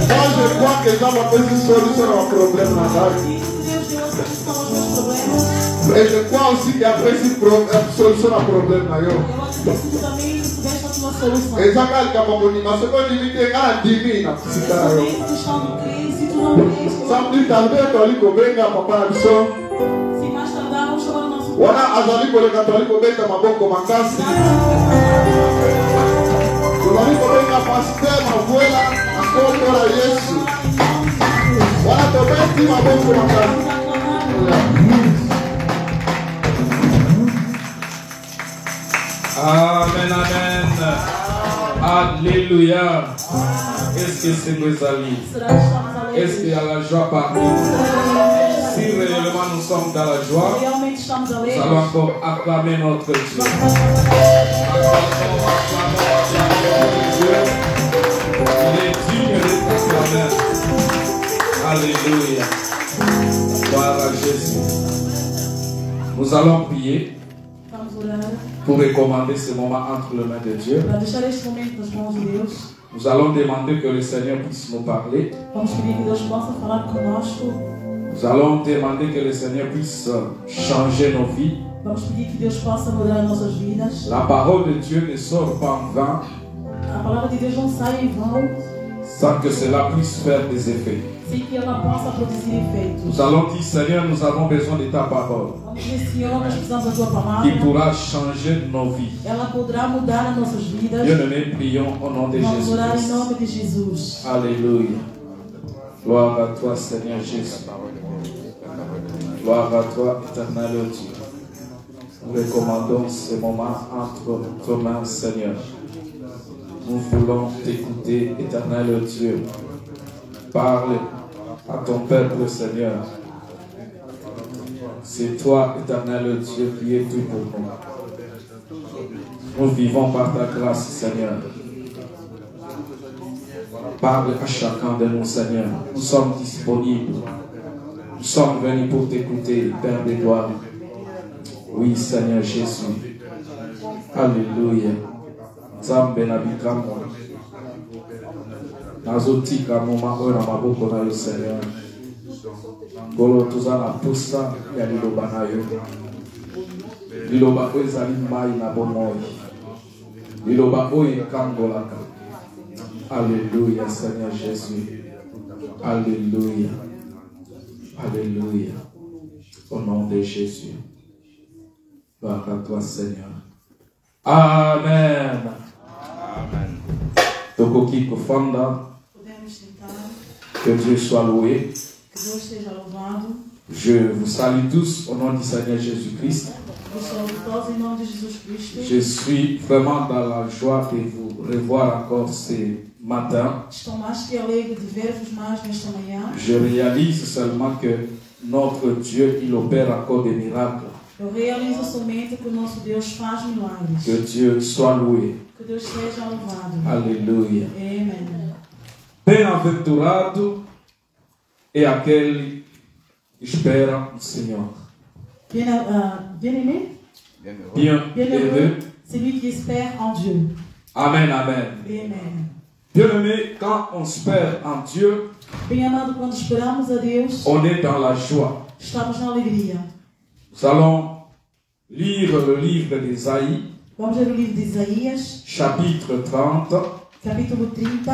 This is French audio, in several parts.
Moi je crois que Jean va faire une solution au problème là. Et je crois aussi qu'après une solution au problème là. Et ça quand il y a mon bonima, c'est pas limité à 10 000. Ça me dit t'as tu kobenga papa biso. Wana azali koleka toli kobeta maboko makasi. Toli kobenga pasteur mavuela akombo la Yesu. Wana tobeti maboko makasi. Amen, amen. Alléluia. Est-ce que c'est nos amis? Est-ce qu'il y a la joie parmi nous? Si réellement nous sommes dans la joie, nous allons encore acclamer notre Dieu. Il est digne d'être acclamé. Alléluia. Gloire à Jésus. Nous allons prier pour recommander ce moment entre les mains de Dieu. Nous allons demander que le Seigneur puisse nous parler. Nous allons demander que le Seigneur puisse changer nos vies. La parole de Dieu ne sort pas en vain sans que cela puisse faire des effets. Nous allons dire, Seigneur, nous avons besoin de ta parole qui pourra changer nos vies. Bien-aimés, prions au nom de Jésus. Alléluia. Gloire à toi, Seigneur Jésus. Gloire à toi, éternel Dieu. Nous recommandons ce moment entre tes mains, Seigneur. Nous voulons t'écouter, éternel Dieu. Parle à ton peuple, Seigneur. C'est toi, éternel Dieu, qui es tout pour nous. Nous vivons par ta grâce, Seigneur. Parle à chacun de nous, Seigneur. Nous sommes disponibles. Nous sommes venus pour t'écouter, Père des gloires. Oui, Seigneur Jésus. Alléluia. Nzambe na bikamwa. Nazotika moma oyo na maboko na yo, Seigneur. Ngolo toza na posa ya liloba na yo. Liloba oyo ezali mai na bomoi. Liloba oyo ekangolaka. Alléluia, Seigneur Jésus. Alléluia. Alléluia. Au nom de Jésus. Gloire à toi, Seigneur. Amen. Amen. Tokoki kofanda. Que Dieu soit loué. Je vous salue tous au nom du Seigneur Jésus-Christ. Je suis vraiment dans la joie de vous revoir encore ce matin. Je réalise seulement que notre Dieu, il opère encore des miracles. Eu realizo somente que o nosso Deus faz milagres. Que Dieu soit loué. Que Deus seja louvado. Alléluia. Amen. Bem-aventurado é aquele que espera no Senhor. Bien-aimé? Bien-heureux. Celui qui espère en Dieu. Amen, amen. Amen. Bien-aimé, quand on espère en Dieu, Bem-amado, quando esperamos a Deus, on est dans la joie. Estamos na alegria. Nous allons lire le livre d'Ésaïe, Vamos ler o livro de Isaías, chapitre 30. capítulo 30.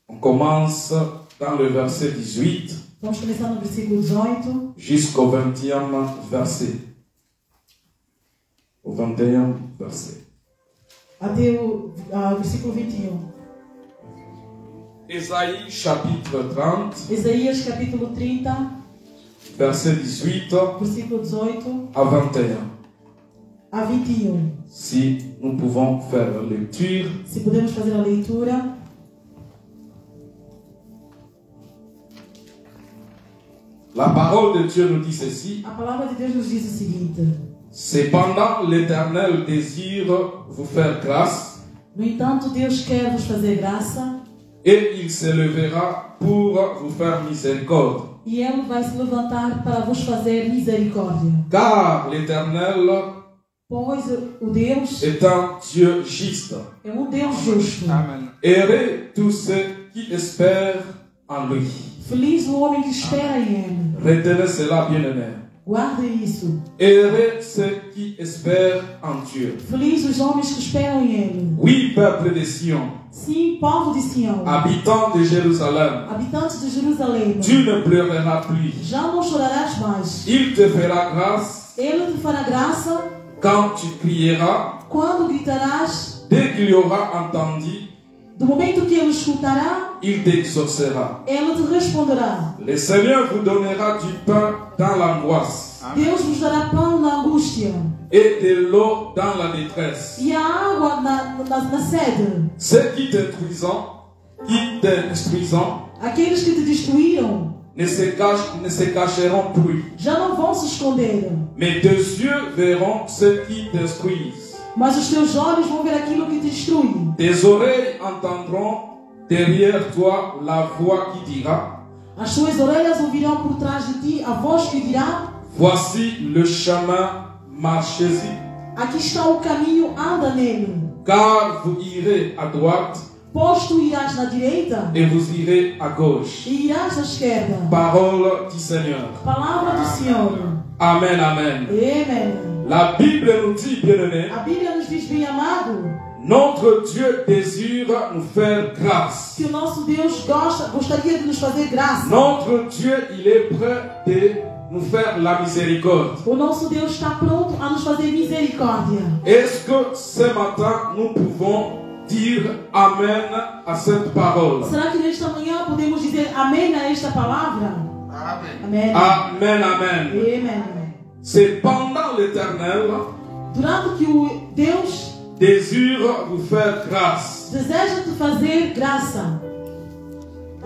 On commence dans le verset 18 Vamos começar no versículo 18 jusqu'au 20e verset. Au 21e verset. até o versículo 21. Ésaïe, chapitre 30, Isaías, capítulo 30, verset 18 versículo 18 à 21. a 21. Si nous pouvons faire la lecture. Se podemos fazer a leitura. La parole de Dieu nous dit ceci. A palavra de Deus nos diz o seguinte: Cependant, l'Éternel désire vous faire grâce. No entanto, Deus quer vos fazer graça. Et il se levera pour vous faire miséricorde. E ele vai se levantar para vos fazer misericórdia. Car l'Éternel Pois o Deus est un Dieu juste. é um Deus justo. Heureux tous ceux qui espèrent en lui. Feliz o homem que espera em ele. Retenez cela, bien-aimés. Guardem isso. Heureux ceux qui espèrent en Dieu. Feliz os homens que esperam em ele. Oui, peuple de Sion, Sim, povo de Sião, habitants de Jérusalem, habitantes de Jerusalém, tu ne pleureras plus. já não chorarás mais. Il te fera grâce Ele te fará graça quand tu crieras, quando gritarás. dès qu'il y aura entendu, Do momento que ele escutará, il t'exaucera. ele te responderá. Le Seigneur vous donnera du pain dans l'angoisse Deus vos dará pão na angústia et de l'eau dans la détresse. e a água na sede. Ceux qui t'instruisent, Aqueles que te destruíram ne se cacheront plus, já não vão se esconder, mais tes yeux verront ceux qui t'instruisent. mas os teus olhos vão ver aquilo que te destrui. Tes oreilles entendront derrière toi la voix qui dira: As tuas orelhas ouvirão por trás de ti a voz que dirá: voici le chemin, marchez-y. aqui está o caminho, anda nele. Car vous irez à droite Pois tu irás na direita et vous irez à gauche. e irás à esquerda. Parole du Seigneur. Palavra do Senhor. Amen, amen. Amém. La Bible nous dit, bien-aimés, A Bíblia nos diz, bem amado, notre Dieu désire nous faire grâce. que o nosso Deus gostaria de nos fazer graça. Notre Dieu, il est prêt de nous faire la miséricorde. O nosso Deus está pronto a nos fazer misericórdia. Est-ce que ce matin, nous pouvons dire Amen à cette parole? Será que nesta manhã podemos dizer amém a esta palavra? Amém. Amen, amen. Amém. C'est pendant l'Éternel Durante que o Deus désire vous faire grâce. deseja te fazer graça,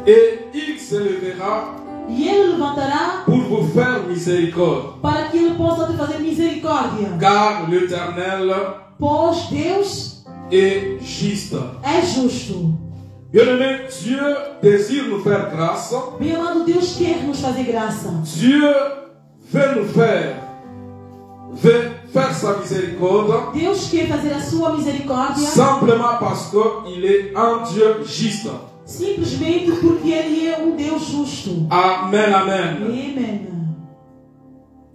Et il se lèvera e Ele levantará pour vous faire miséricorde. para que Ele possa te fazer misericórdia. Car l'Éternel Pois Deus est juste. é justo. Bien-aimé, Dieu désire nous faire grâce. Bem amado, Deus quer nos fazer graça. Dieu veut faire sa miséricorde Deus quer fazer a sua misericórdia simplement parce qu'il est un Dieu juste. simplesmente porque Ele é um Deus justo. Amen, amen. Amém.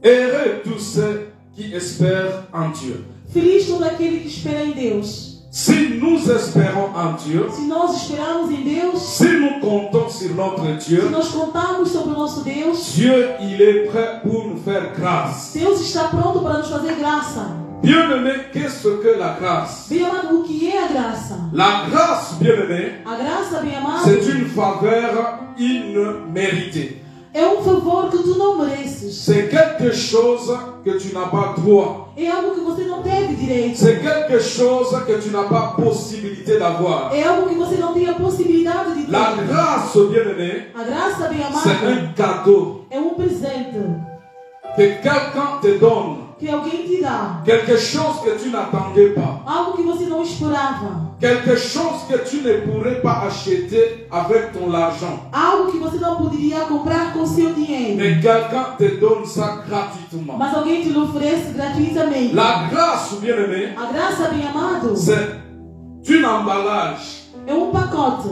Heureux tous ceux qui espèrent en Dieu. Feliz todo aquele que espera em Deus. Si nous espérons en Dieu, Se nós esperarmos em Deus, si nous comptons sur notre se Dieu, nós contarmos sobre o nosso Deus, Dieu, il est prêt pour nous faire grâce. Deus está pronto para nos fazer graça. Bien-aimé, qu'est-ce que la grâce? Bem amado, o que é a graça? La grâce, bien-aimé, A graça, bem amado, c'est une faveur imméritée. é um favor que tu não mereces. C'est quelque chose que tu n'as pas droit. É algo que você não teve direito. C'est quelque chose que tu n'as pas possibilité d'avoir. É algo que você não tem a possibilidade de ter. La grâce, bien-aimé, A graça, bem c'est amado, un cadeau é um presente que quelqu'un te donne. que alguém te dá. Quelque chose que tu n'attendais pas. Algo que você não esperava. Quelque chose que tu ne pourrais pas acheter avec ton argent. Algo que você não poderia comprar com seu dinheiro. Mais quelqu'un te donne ça gratuitement. Mas alguém te oferece gratuitamente. La grâce, bien-aimé, A graça, bem amado, c'est une emballage. é um pacote.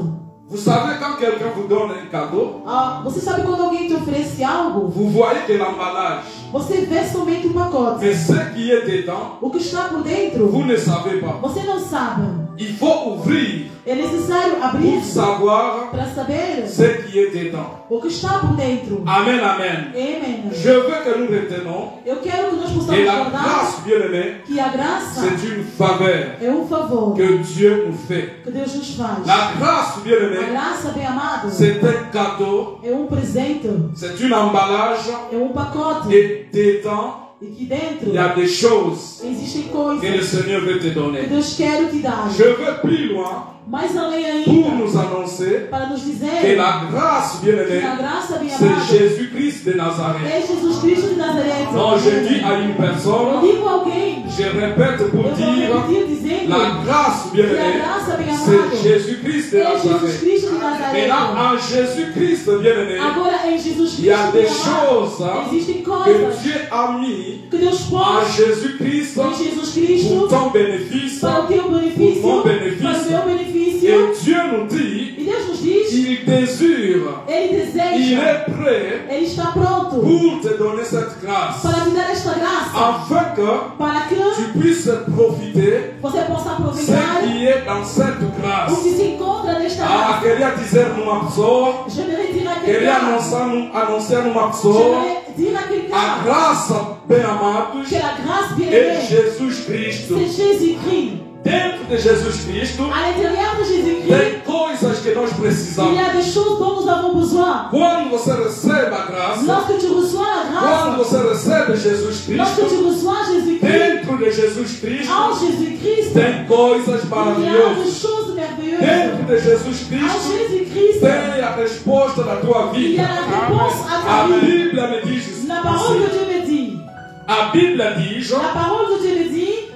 Vous savez, quand quelqu'un vous donne un cadeau, Você sabe quando alguém te oferece algo, vous voyez que l'emballage, você vê somente o pacote. mais ce qui est dedans, O que está por dentro, vous ne savez pas. você não sabe. Il faut ouvrir É necessário abrir pour savoir para saber ce qui est dedans. o que está por dentro. Amen, amen. Amém. Je veux que nous retenons Eu quero que nós que possamos la recordar grâce, bien-aimé, que a graça c'est une faveur é um favor que Dieu nous fait. que Deus nos faz. La grâce, A bien-aimé, graça, bem amado, c'est un cadeau, é um presente, c'est un emballage, é um pacote. et dedans, E que dentro il y a des choses existem que coisas le Seigneur veut te que donner. Deus quer te dar. Je veux plus loin Mais além pour ainda, nous annoncer para nos que dizer la grâce, que a bien-aimé, graça, bem c'est amado, Jésus-Christ de Nazareth. é Jesus Cristo de Nazaré. Non, je dis à une Eu personne, digo a alguém, je répète pour eu vou dire, repetir dizendo la grâce, que a bien-aimé, graça, bem c'est amado, Jésus-Christ de é Jesus Nazareth. Cristo de Nazaré. Maintenant, en Jésus-Christ, bien-aimé, Agora em Jesus il y a Cristo, des meu amado, choses existem que coisas Dieu a mis que Deus en pôs Jésus-Christ em Jesus pour Cristo ton bénéfice. para o teu benefício, Pour mon para o bénéfice. meu benefício. Et Dieu nous dit, E Deus nos diz, il désire, Ele il deseja, est prêt Ele está pronto pour te donner cette grâce, para te dar esta graça, afin que para que tu puisses profiter você possa de aproveitar ce qui est dans cette o grâce. que se encontra nesta Ah, graça. queria dizer numa pessoa, J'aimerais dire à queria quelqu'un, anunciar numa pessoa, j'aimerais dire à a quelqu'un graça, bem amados, que la grâce é bien-aimée, Jesus Cristo. c'est Jésus-Christ. Dentro de Jesus Cristo, À l'intérieur de Jésus-Christ, tem coisas que nós il precisamos. y a des choses dont nous avons besoin. Quando você recebe a graça, Lorsque tu reçois la quando grâce, você recebe Jesus lorsque Cristo, tu reçois Jésus-Christ, dentro de Jesus Cristo, en Jésus-Christ, tem coisas il y a des maravilhosas. choses merveilleuses. Dentro de Jesus En Cristo, Jésus-Christ, tem a resposta da tua il y vida. a la réponse à A ta vie. Bíblia me diz La parole de assim. Dieu me dit, A Bíblia diz, la parole de Dieu me dit,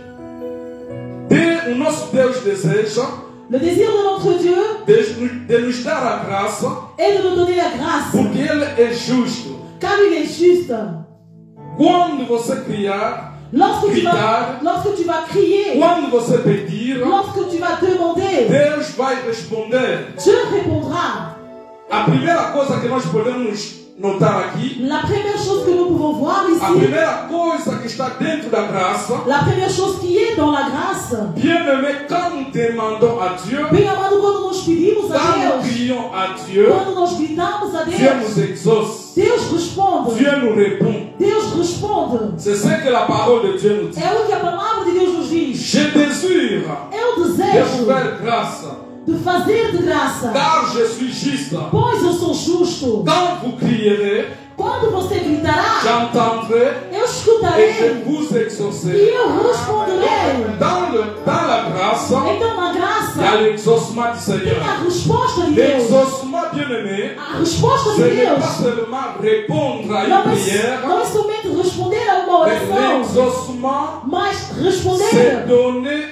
o nosso Deus deseja le désir de notre Dieu de nos dar a graça, est de nous donner la grâce, porque Ele é justo. car il est juste. Quando você criar, Lorsque gritar, tu vas crier, quando você pedir, lorsque tu vas demander, Deus vai responder. Dieu répondra. A primeira coisa que nós podemos notar aqui, La première chose que nous pouvons voir a ici, primeira coisa que está dentro da graça, la première chose qui est dans la grâce, bien-aimé, quand nous demandons a Dieu, bem amado, quando nós pedimos a quand nous Deus, crions a Dieu, quando nós gritamos a Dieu Deus, nous exauce, Deus responde, Dieu nous répond. Deus responde. C'est ce que la parole de Dieu nous dit. É o que a palavra de Deus nos diz. Je désire Eu de desejo faire grâce, de fazer de graça, car je suis juste. pois eu sou justo. Quand vous crierez, Quando você gritará, j'entendrai eu et je escutarei vous e exaucerai. eu responderei. Dans la grâce, Então, na il y a graça, l'exaucement du tem Seigneur. a resposta de Deus. L'exaucement, bien-aimé, A resposta ce de n'est pas Deus seulement répondre à não une é, prière, não é somente responder a uma mais oração, l'exaucement, mas c'est responder donner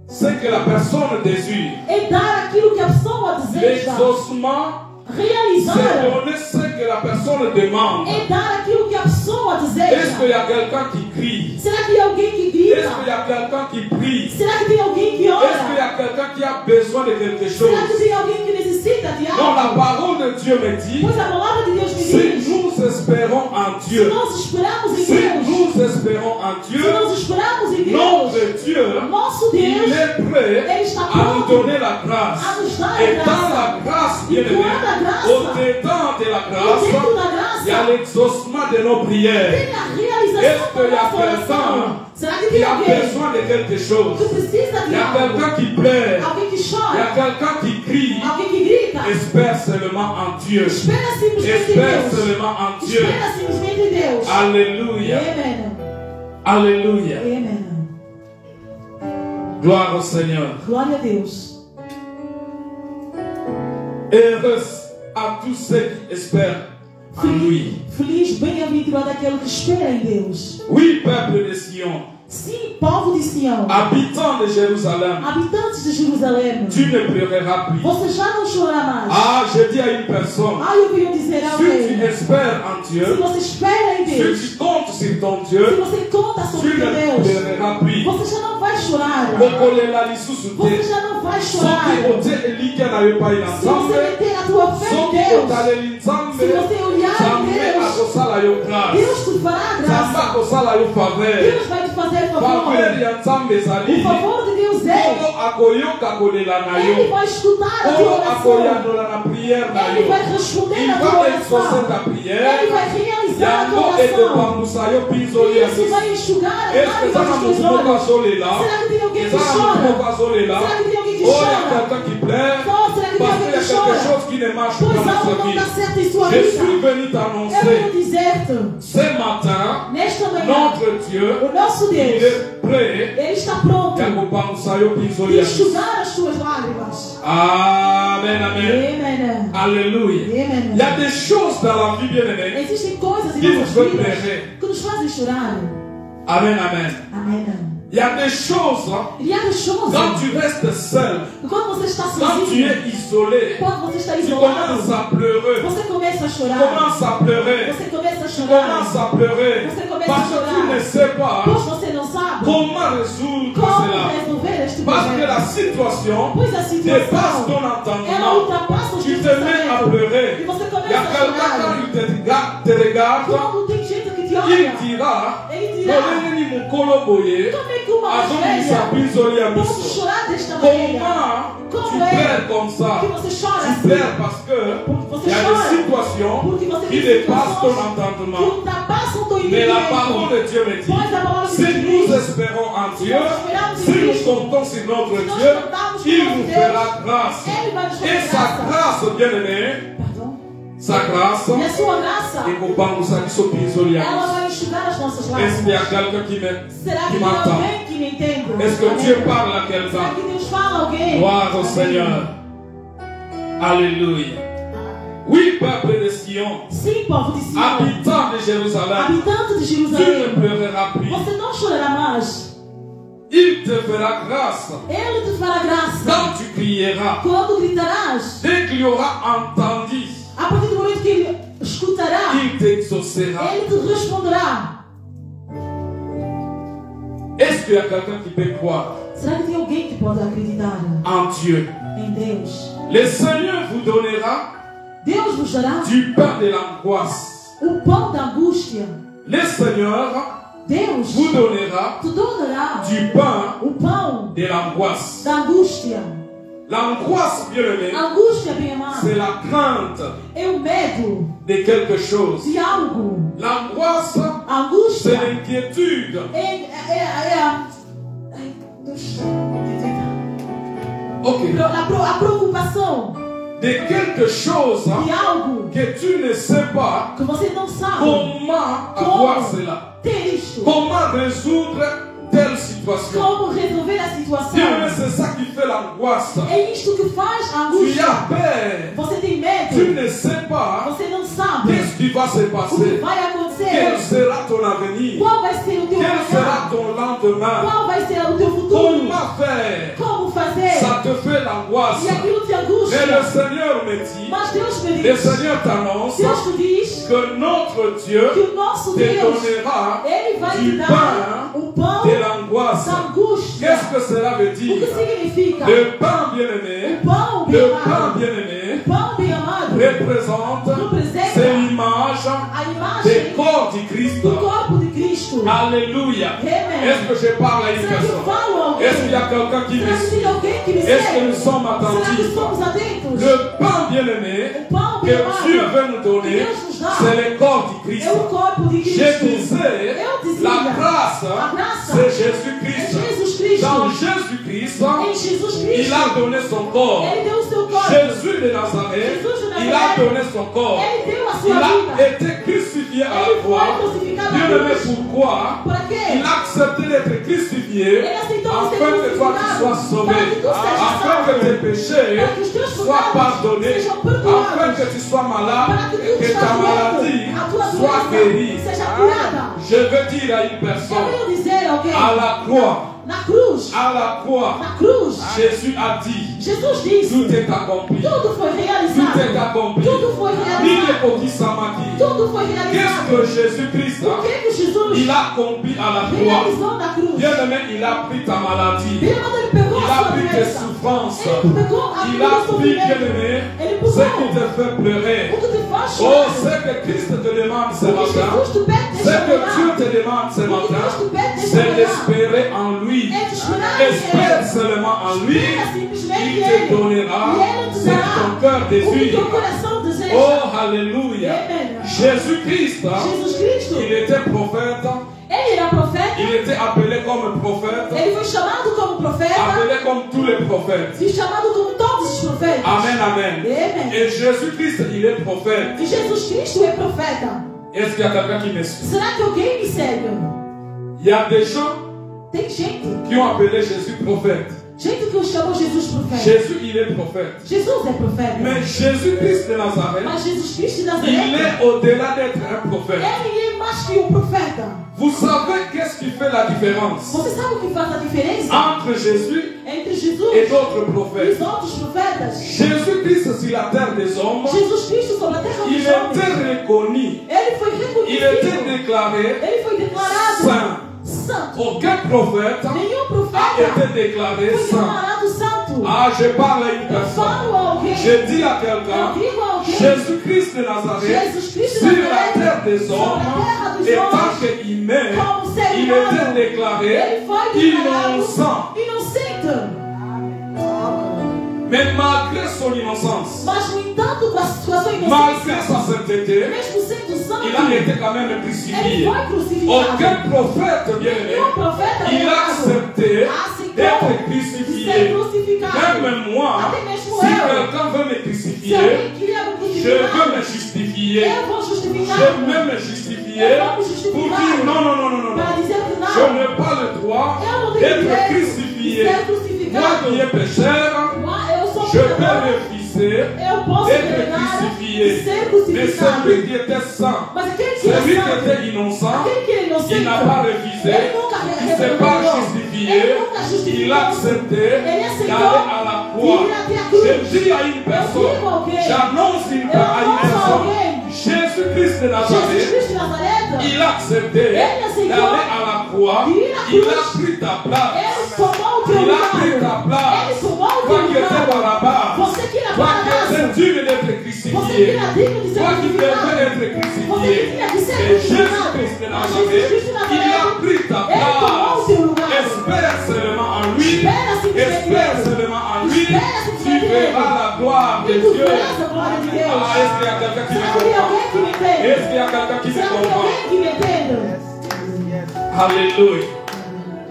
ce que la personne désire. é dar aquilo que a pessoa deseja. L'exaucement, c'est Realizar donner ce que la personne demande. é dar aquilo que a pessoa Est-ce deseja. qu'il y a quelqu'un qui crie? Será que tem alguém que Est-ce qu'il grita? y a quelqu'un qui prie? Será que tem alguém que Est-ce qu'il y ora? a quelqu'un qui a besoin de quelque chose? Será que tem alguém que necessita de Non, la algo? parole de Dieu me dit, Pois a palavra de Deus me si diz, nous espérons en se Dieu, nós esperamos em si Deus, nous espérons en se Dieu, nós esperamos em Deus, notre Dieu, nosso il Deus est prêt Ele está à nous pronto donner la grâce. a nos dar a Et dans graça. la grâce, bien E aimé, quando a graça, au-dedans de la e grâce, dentro da il y a graça, l'exaucement de nos prières. tem a realização Est-ce da qu'il y a nossa oração. quelqu'un Será que qui tem a alguém besoin de quelque chose? que precisa Il de y a algo? quelqu'un qui pleure. Alguém que Il y a chora? quelqu'un qui crie. Alguém que grita? Espère seulement en Dieu. Espera simplesmente em Espère Deus. seulement en Dieu. Espera simplesmente em Deus. Alléluia. Amen. Alléluia. Amen. Gloire au Seigneur. Glória a Deus. Heureux à tous ceux qui espèrent en lui. Feliz, bem-aventurado aquele que espera em Deus. Oui, peuple de Sion, Sim, povo de Sião, habitant de Jérusalem, habitantes de Jerusalém, tu ne pleureras plus. você já não chorará mais. Ah, je dis à une personne, Eu venho dizer a si tu alguém, espères en se Dieu, você espera em Deus, si tu comptes sur ton se Dieu, você conta tu sobre ne Deus, pleureras plus. você já não vai chorar. Okolela lisusu Você te. já não vai Soki chorar. otie elike na yo pai na Se você Nzambe, meter a tua fé em soki Deus, otaleli Nzambe, se você olhar em Nzambe Deus, akosala yo grâce. Deus te fará Nzambe graça. akosala yo faveur. Deus vai te fazer favor. Faveur ya Nzambe ezali. O favor de Deus é, Oyo akoyoka kolela na Ele yo. vai escutar a tua Oyo oração. akoyandola na prière na Ele yo. vai responder Il a tua va exaucer oração. ta prière. Ele vai realizar a tua Yango oração. ekopambusa yo pinzoli ya Isso vai enxugar Est-ce que as ça lágrimas n'a dos teus pas olhos. azolela? Será que tem alguém que Ça n'a chora? pas azolela? Será que tem alguém que Oh, il y a chora? quelqu'un qui pleure. Não, será que tem Parce alguém qu'il y a que quelque chora? chose qui ne marche pas Pois dans algo sa não vie. dá certo em sua Je suis vida. venu Eu t'annoncer venho dizer-te, ce matin, nesta manhã, notre Dieu, o nosso il Deus, est prêt Ele está pronto à compenser yo de pinzoli ya enxugar as tuas lágrimas. Amen, amen. Amen. Alléluia. Amen. Il y a des choses dans la vie, bien-aimée. Existem coisas em Que nossas nos font vidas pleurer. que nos fazem chorar. Amen, amen. Amém. Il y a des choses, Il y a des choses. quand tu restes seul, Quando você está quand tu sozinho, es isolé, quando você está tu isolado, commences à pleurer. você começa a Tu chorar. commences à pleurer. Você começa a Tu chorar. commences à pleurer. Você começa Parce a que tu chorar. ne sais pas Pois você não sabe comment résoudre como cela. resolver este Parce que problema. la situation Pois a dépasse situação, ton ela entendement. ultrapassa o Tu teu te mets à pensamento. pleurer. E você Il y começa a a quelqu'un chorar. quand il te regarde, Quando tem gente que te il olha, dira, ele dirá: Moleni mukolo boye, como é que uma mais azongi sa velha pisoli a pode miso. chorar desta maneira? Comment tu Como é pleures comme ça? que você chora Tu assim? pleures parce que Você il y a chora des situations porque você qui tem dépassent ton situações que entendement. ultrapassam o teu Mais la entendimento. parole de Dieu me dit, Pois a palavra de si Deus nous diz, espérons en Dieu, esperamos em si nous Cristo, comptons sur notre se nós Dieu, contamos il com nous Deus, fera grâce. Ele vai nos Et fazer sa graça. grâce, bien-aimé, Perdão. sa grâce, E a sua graça, et qu'on parle de ça qui sont pisoli à ela miso. vai enxugar as nossas Est-ce qu'il y a lágrimas. quelqu'un Será que tem m'entend? alguém que me entende? Est-ce que Amém. Dieu parle à Será quelqu'un? que Deus fala a alguém? Gloire au Amém. Seigneur. Alléluia. Oui, peuple de Sion, Sim, povo de Sião, habitant de Jérusalem, habitante de tu ne Jerusalém, pleureras plus. você não chorará mais. Il te fera grâce Ele te fará graça. quand tu crieras. Quando gritarás, Dès qu'il aura entendu, a partir do momento que ele escutará, il t'exaucera. ele te responderá. Est-ce qu'il y a quelqu'un qui peut croire Será que tem alguém que pode acreditar en Dieu? em Deus? Le Seigneur vous donnera Deus vos dará du pain de l'angoisse. o pão da angústia. Le Seigneur Deus vous donnera te donará du pain o pão de l'angoisse. da angústia. L'angoisse, bien aimé, A angústia, bem c'est amado, la crainte é o medo de quelque chose. de algo. L'angoisse, A c'est angústia l'inquiétude. Ok. a preocupação De quelque chose de algo que tu ne sais pas que você não sabe comment avoir cela. ter isto. Comment résoudre telle situation. Como resolver a Bien situação. aimé, c'est ça qui fait l'angoisse. É isto que faz a Tu angústia. as peur. Você tem Tu medo. ne sais pas Você não sabe qu'est-ce qui va se o que passer. vai Quel acontecer. sera ton avenir. Qual vai ser o teu Quel sera amanhã? ton lendemain. Qual vai ser o teu futuro? Comment faire? Como fazer? Ça te fait l'angoisse. E aquilo te Mais le angústia. Seigneur me dit, Mas Deus me le diz, Seigneur t'annonce Deus te diz que notre Dieu que o nosso te Deus, donnera Ele vai te du dar pain o pão de l'angoisse. da angústia. Qu'est-ce que cela veut O dire? que significa? Le pain bien-aimé, O pão, bem le pain amado, bien-aimé o pão, bem amado, représente, c'est l'image a du imagem corps du Christ. do corpo de Cristo. Alléluia. Amen. Est-ce que je parle à une Será que eu personne? falo a alguém? Est-ce qu'il y a quelqu'un qui me Será que suit? tem alguém que me Est-ce que nous segue? sommes Será que attentifs? somos atentos? Le pain bien-aimé O pão, que bem amado, Dieu veut nous donner, que Deus nos dá, c'est le corps du Christ. é o corpo de Je Cristo. disais, Eu dizia, la grâce, a graça c'est é Jésus-Christ. Jesus Cristo. Dans Jésus-Christ, Em Jesus il Cristo, a donné son corps. Ele deu o seu corpo. Jésus de Nazareth, Jesus de il a Nazaré, donné son corps. Ele deu a Il sua a vida. été crucifié à la Ele croix. foi crucificado na Bien aimé, cruz. pourquoi? Para quê? Il a accepté d'être crucifié Ele aceitou ser afin que toi tu crucificado, sois sauvé, para que tu sejas afin que salvo, tes péchés para que os teus soient pecados pardonnés, sejam perdoados, afin que tu sois malade para que et tu que ta estás maladie doente, a tua soit guérie. doença seja curada. Je veux dire à une Eu personne, venho dizer a alguém, à la croix, na cruz, à la croix, na cruz, Jésus a dit, Jesus disse, tout est accompli. tudo foi Tout est realizado, accompli. tudo foi Ni realizado, les petits samadis. tudo foi Qu'est-ce realizado. que Jésus-Christ O que Jesus il a accompli à la croix? realizou na cruz? Bien aimé, il a pris ta maladie. Bem amado, Ele pegou Il a a sua pris tes doença, souffrances. Ele pegou a Il tua a pris, bien sofrimento, aimé, Ele ce qui pegou te fait pleurer. o que te faz Oh, chorar. ce que Christ te demande ce O que matin, Jesus te pede ce nesta que manhã, Dieu te demande ce o que matin, Deus te pede nesta c'est manhã, d'espérer en lui. é de esperar em Espère Ele. seulement en lui. Espera simplesmente Il em te Ele. donnera E Ele te ce que dará ton cœur o que désire. teu coração deseja. Oh, alléluia. Amen. Jésus-Christ, Jesus Cristo, il était prophète, Ele era profeta, il était appelé comme prophète, Ele foi chamado como profeta appelé comme tous les prophètes. e chamado como todos os profetas. Amen, amen. Amen. Et Jésus-Christ, il est prophète. E Jesus Cristo é profeta. Est-ce qu'il y a quelqu'un qui me suit? Será que alguém me segue? Il y a des gens Tem gente qui ont appelé Jésus prophète. que chamou Jesus profeta. Jésus, il est prophète. Jesus é profeta. Mais Jésus-Christ de Nazareth, Mas Jesus Cristo de il Nazaré, est au-delà d'être un prophète. Ele é mais mais que profeta. Vous savez qu'est-ce qui fait la différence Você sabe o que faz a diferença entre Jésus entre Jesus et d'autres e prophètes? os outros profetas? Jésus-Christ sur la terre des hommes, Jesus Cristo sobre a terra il dos homens. était reconnu, Ele foi il était reconhecido. déclaré Ele foi declarado saint. santo. Aucun prophète Nenhum a profeta été déclaré foi saint. declarado santo. Ah, je parle à une Eu personne. falo a alguém. Je dis à Eu quelqu'un, digo a alguém. Jésus-Christ de Nazareth, Jesus Cristo sur de la Nazaré, terre des sobre a terra hommes, dos et tant homens, qu'humain, como ser il humano, était déclaré ele foi declarado innocent. inocente. Mais malgré son innocence, Mas, no entanto, com a sua malgré inocência, sa sainteté, mesmo sendo santo, il a été quand même ele crucifié. foi crucificado. Aucun prophète bien-aimé, Nenhum profeta il a errado accepté aceitou d'être de ser crucifié. crucificado. Même moi, Até mesmo si eu. quelqu'un veut me Se crucifier, alguém queria me je veux crucificar, me justifier. eu vou justificar. Je veux me justifier pour dire non, non, non, non, non. Para dizer que Je não, n'ai pas le droit eu não tenho d'être direito de crucifié. ser Moi crucificado. qui est pécheur, Eu sou je peux pecador. refuser Eu posso d'être negar de crucifié. ser Mais crucificado. celui qui était saint, Mas aquele que celui é qui santo, était innocent, aquele que é inocente, il n'a pas refusé, ele nunca il ne s'est pas revelou. justifié, Ele nunca justificou. il a accepté Ele aceitou d'aller à la croix. de ir até a cruz. Je dis à une personne, digo a alguém, j'annonce à une eu anuncio a personne, alguém, Jésus-Christ de Jesus Nazareth, Cristo de Nazaré, il a accepté Ele aceitou d'aller à la croix, de ir à il cruz. a pris ta place. ele tomou o teu Il a pris ta lugar. place. Ele tomou o Toi teu qui étais lugar. Barabbas, Você que era toi qui Barabás. étais digne d'être Você que crucifié, era digno de ser toi qui devais crucificado. être Você que crucifié, tinha de ser et crucificado. Jésus-Christ de Mas Jesus Cristo de Nazareth, il a Nazaré, pris ta ele tomou o teu place. lugar. Espère seulement en lui, Espera simplesmente espère nele. seulement en lui, Espera tu simplesmente verras nele. la gloire de E tu Dieu. verás a glória de Deus. Ah, est-ce qu'il y a quelqu'un qui me Será que tem alguém que me comprend? entende? Est-ce qu'il y a quelqu'un qui me Será que tem comprend? alguém que me entende? Alléluia.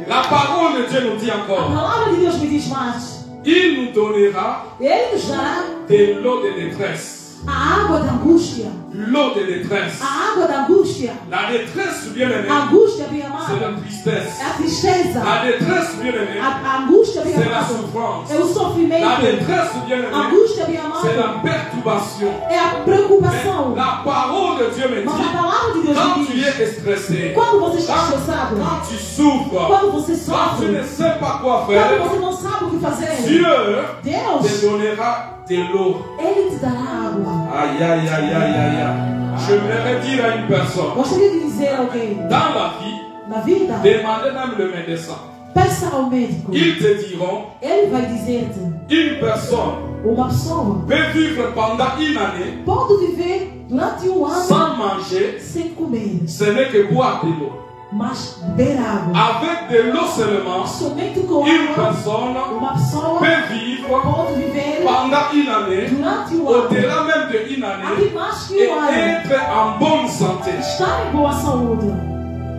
La parole de Dieu nous dit A encore, palavra de Deus me diz mais. il nous donnera Ele nos dará de l'eau de détresse. a água da angústia. L'eau de détresse. A água da angústia. La détresse, bien aimé, A angústia, bem c'est amado, la tristesse. é a tristeza. La détresse, bien aimé, A angústia, bem c'est la amado, souffrance. é o La sofrimento. détresse, bien A aimé, angústia, bem c'est amado, la perturbation. é a Mais preocupação. la parole de Dieu me Mas a dit, palavra de Deus quand me tu diz, es stressé, quando você está quand, estressado, quand tu souffres, quando você quand tu ne sofre, sais pas quoi quando faire, você não sabe o que fazer, Dieu te Deus, donnera de l'eau. Ele te dará água. Aïe, aïe, aïe, aïe, aïe, aïe. Je voudrais dire à une personne, Gostaria de dizer a alguém, dans la vie, na vida, demandez même le médecin. peça ao médico. Ils te diront, Ele vai dizer-te, une personne uma pessoa peut vivre pendant une année pode viver durante um ano sans manger, sem comer, ce n'est que boire de l'eau. mas beber água. Avec de l'eau seulement, Somente com une água, personne uma pessoa peut vivre pode viver pendant une année, durante um ano, au-delà même de une année, até mais que et um ano, être en bonne santé. estar em boa saúde.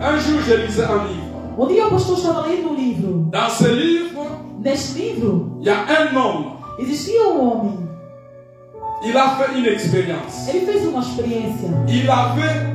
Un jour, je lisais un livre. Um dia o pastor estava lendo um livro. Dans ce livre, Neste livro, il y a un homme. existia um homem. Il a fait une expérience. Ele fez uma experiência. Il avait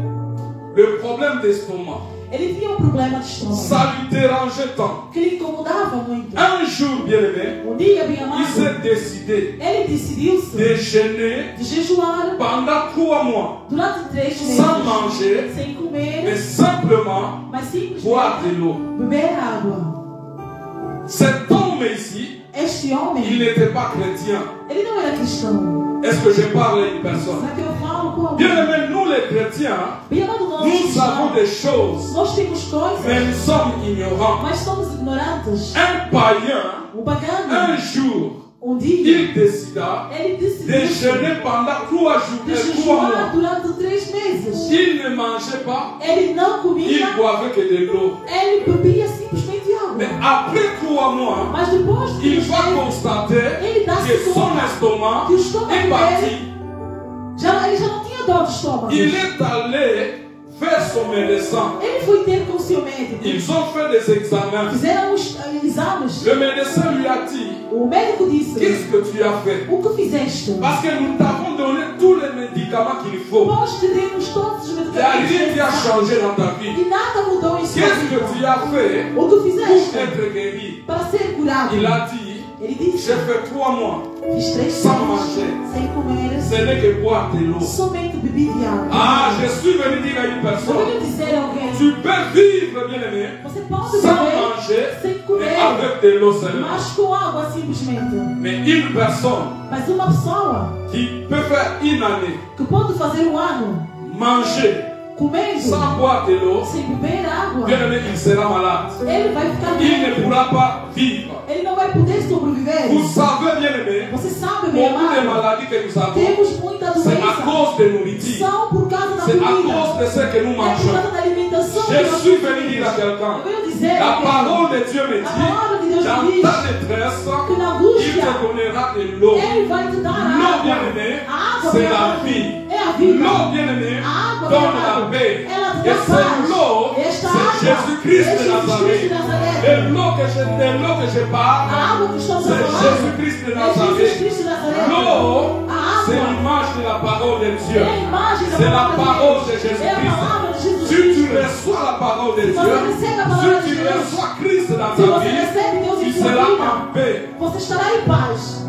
le problème d'estomac. Ele tinha um problema de estômago Ça lui dérangeait tant. que lhe incomodava muito. Un jour, bien aimé, Um dia, bem il amado, s'est décidé ele decidiu-se de jeûner de jejuar pendant 3 mois, durante 3 meses, sans manger, sem mais comer, simplement mas boire simplesmente de l'eau. beber água. Cet homme ici, Este il homem, n'était pas chrétien. ele não era cristão. Est-ce que je parle à une personne? Será que eu falo com alguém? Bien aimé, nous les chrétiens, Bem amado, nós nous savons cristãos, des choses, nós temos coisas, mais nous sommes ignorants. mas somos ignorantes. Un païen, O pagano, un jour, dia, il décida ele de decidiu jeûner pendant 3 jours, de 3 mois. jejuar durante 3 meses. Il ne mangeait pas, Ele não il comia, boivait que de l'eau. ele bebia simplesmente Mais água. après 3 mois, Mas depois de il 3 va meses, constater ele dá-se que son conta estomac que o estômago est parti. dele, ele já não tinha dor de estômago. Il est allé faire son médecin. Ele foi ter com o seu médico. Ils ont fait des examens. Fizeram os exames. Le médecin lui a dit, O médico disse, qu'est-ce que tu as fait? o que fizeste? Parce que nous t'avons donné tous les médicaments qu'il faut. Nós te demos todos os Il n'y a rien qui a medicamentos. changé dans ta vie. E nada mudou em sua Qu'est-ce que vida. tu as fait O que pour fizeste être guéri? para ser curado? Il a dit, Ele j'ai disse, fait 3 mois fiz 3 sans meses manger. sem comer, Ce n'est que boire de l'eau. somente bebi de água. Ah, je suis venu dire à une Eu personne, venho dizer a alguém, tu peux vivre, bien-aimé, você pode sans viver manger, sem mais comer, avec de l'eau seulement. mas com água simplesmente. Mais une personne Mas uma pessoa qui peut faire une année, que pode fazer um ano manger, comendo, sans boire de l'eau, sem beber água, bien-aimé, il sera malade. ele vai ficar Il ne doente. pourra pas vivre. Ele não vai poder sobreviver. Vous savez, bien-aimé, Você sabe, meu beaucoup de amado, maladies que nous avons, temos muita c'est à doença. cause de nourriture. São por causa da C'est à comida. cause de ce que nous É por mangeons. causa da alimentação que Je nós suis venu consumimos. dire à quelqu'un, Eu venho dizer la que parole de Dieu me a palavra de dit, Deus dans me diz ta détresse, que na il angústia te donnera de l'eau. Ele vai te dar L'eau, água. bien-aimé, A água, c'est meu la amado, vie. é a vida. L'eau, bien-aimé, A água, meu donne la amado, paix. ela te Et dá c'est paz. l'eau, Esta c'est água Jésus-Christ é de Jesus Cristo Nazareth. de Nazaré. Et l'eau que je parle, A água que estamos a c'est falar Jésus-Christ de é Jesus Nazareth. Cristo de Nazaré. L'eau, A c'est água l'image de la parole de Dieu. é a imagem da C'est la palavra parole de de Deus. É a Jésus-Christ. palavra de Jesus Si tu Cristo. reçois la parole de você Dieu, recebe a palavra si de tu Deus, reçois Christ dans se ta você vie, recebe Deus tu em sua seras vida, en paix. você estará em paz.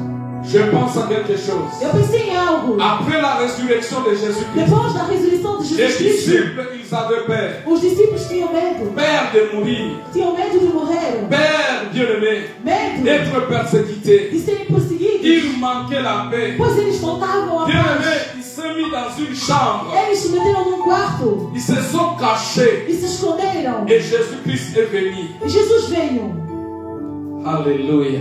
Je pense à quelque chose. Eu pensei em algo. Après la résurrection de Jésus-Christ, Depois da ressurreição de les Jesus Cristo, disciples, ils avaient peur. os discípulos tinham medo. Peur de mourir. Tinham medo de morrer. Peur, bien-aimé, Medo d'être persécutés. de serem perseguidos. Il manquait la paix. Pois eles faltavam a Bien-aimé, paz. ils se mis dans une chambre. Eles se meteram num quarto Ils se sont cachés. e se esconderam. Et Jésus-Christ est venu. E Jesus veio. Alléluia.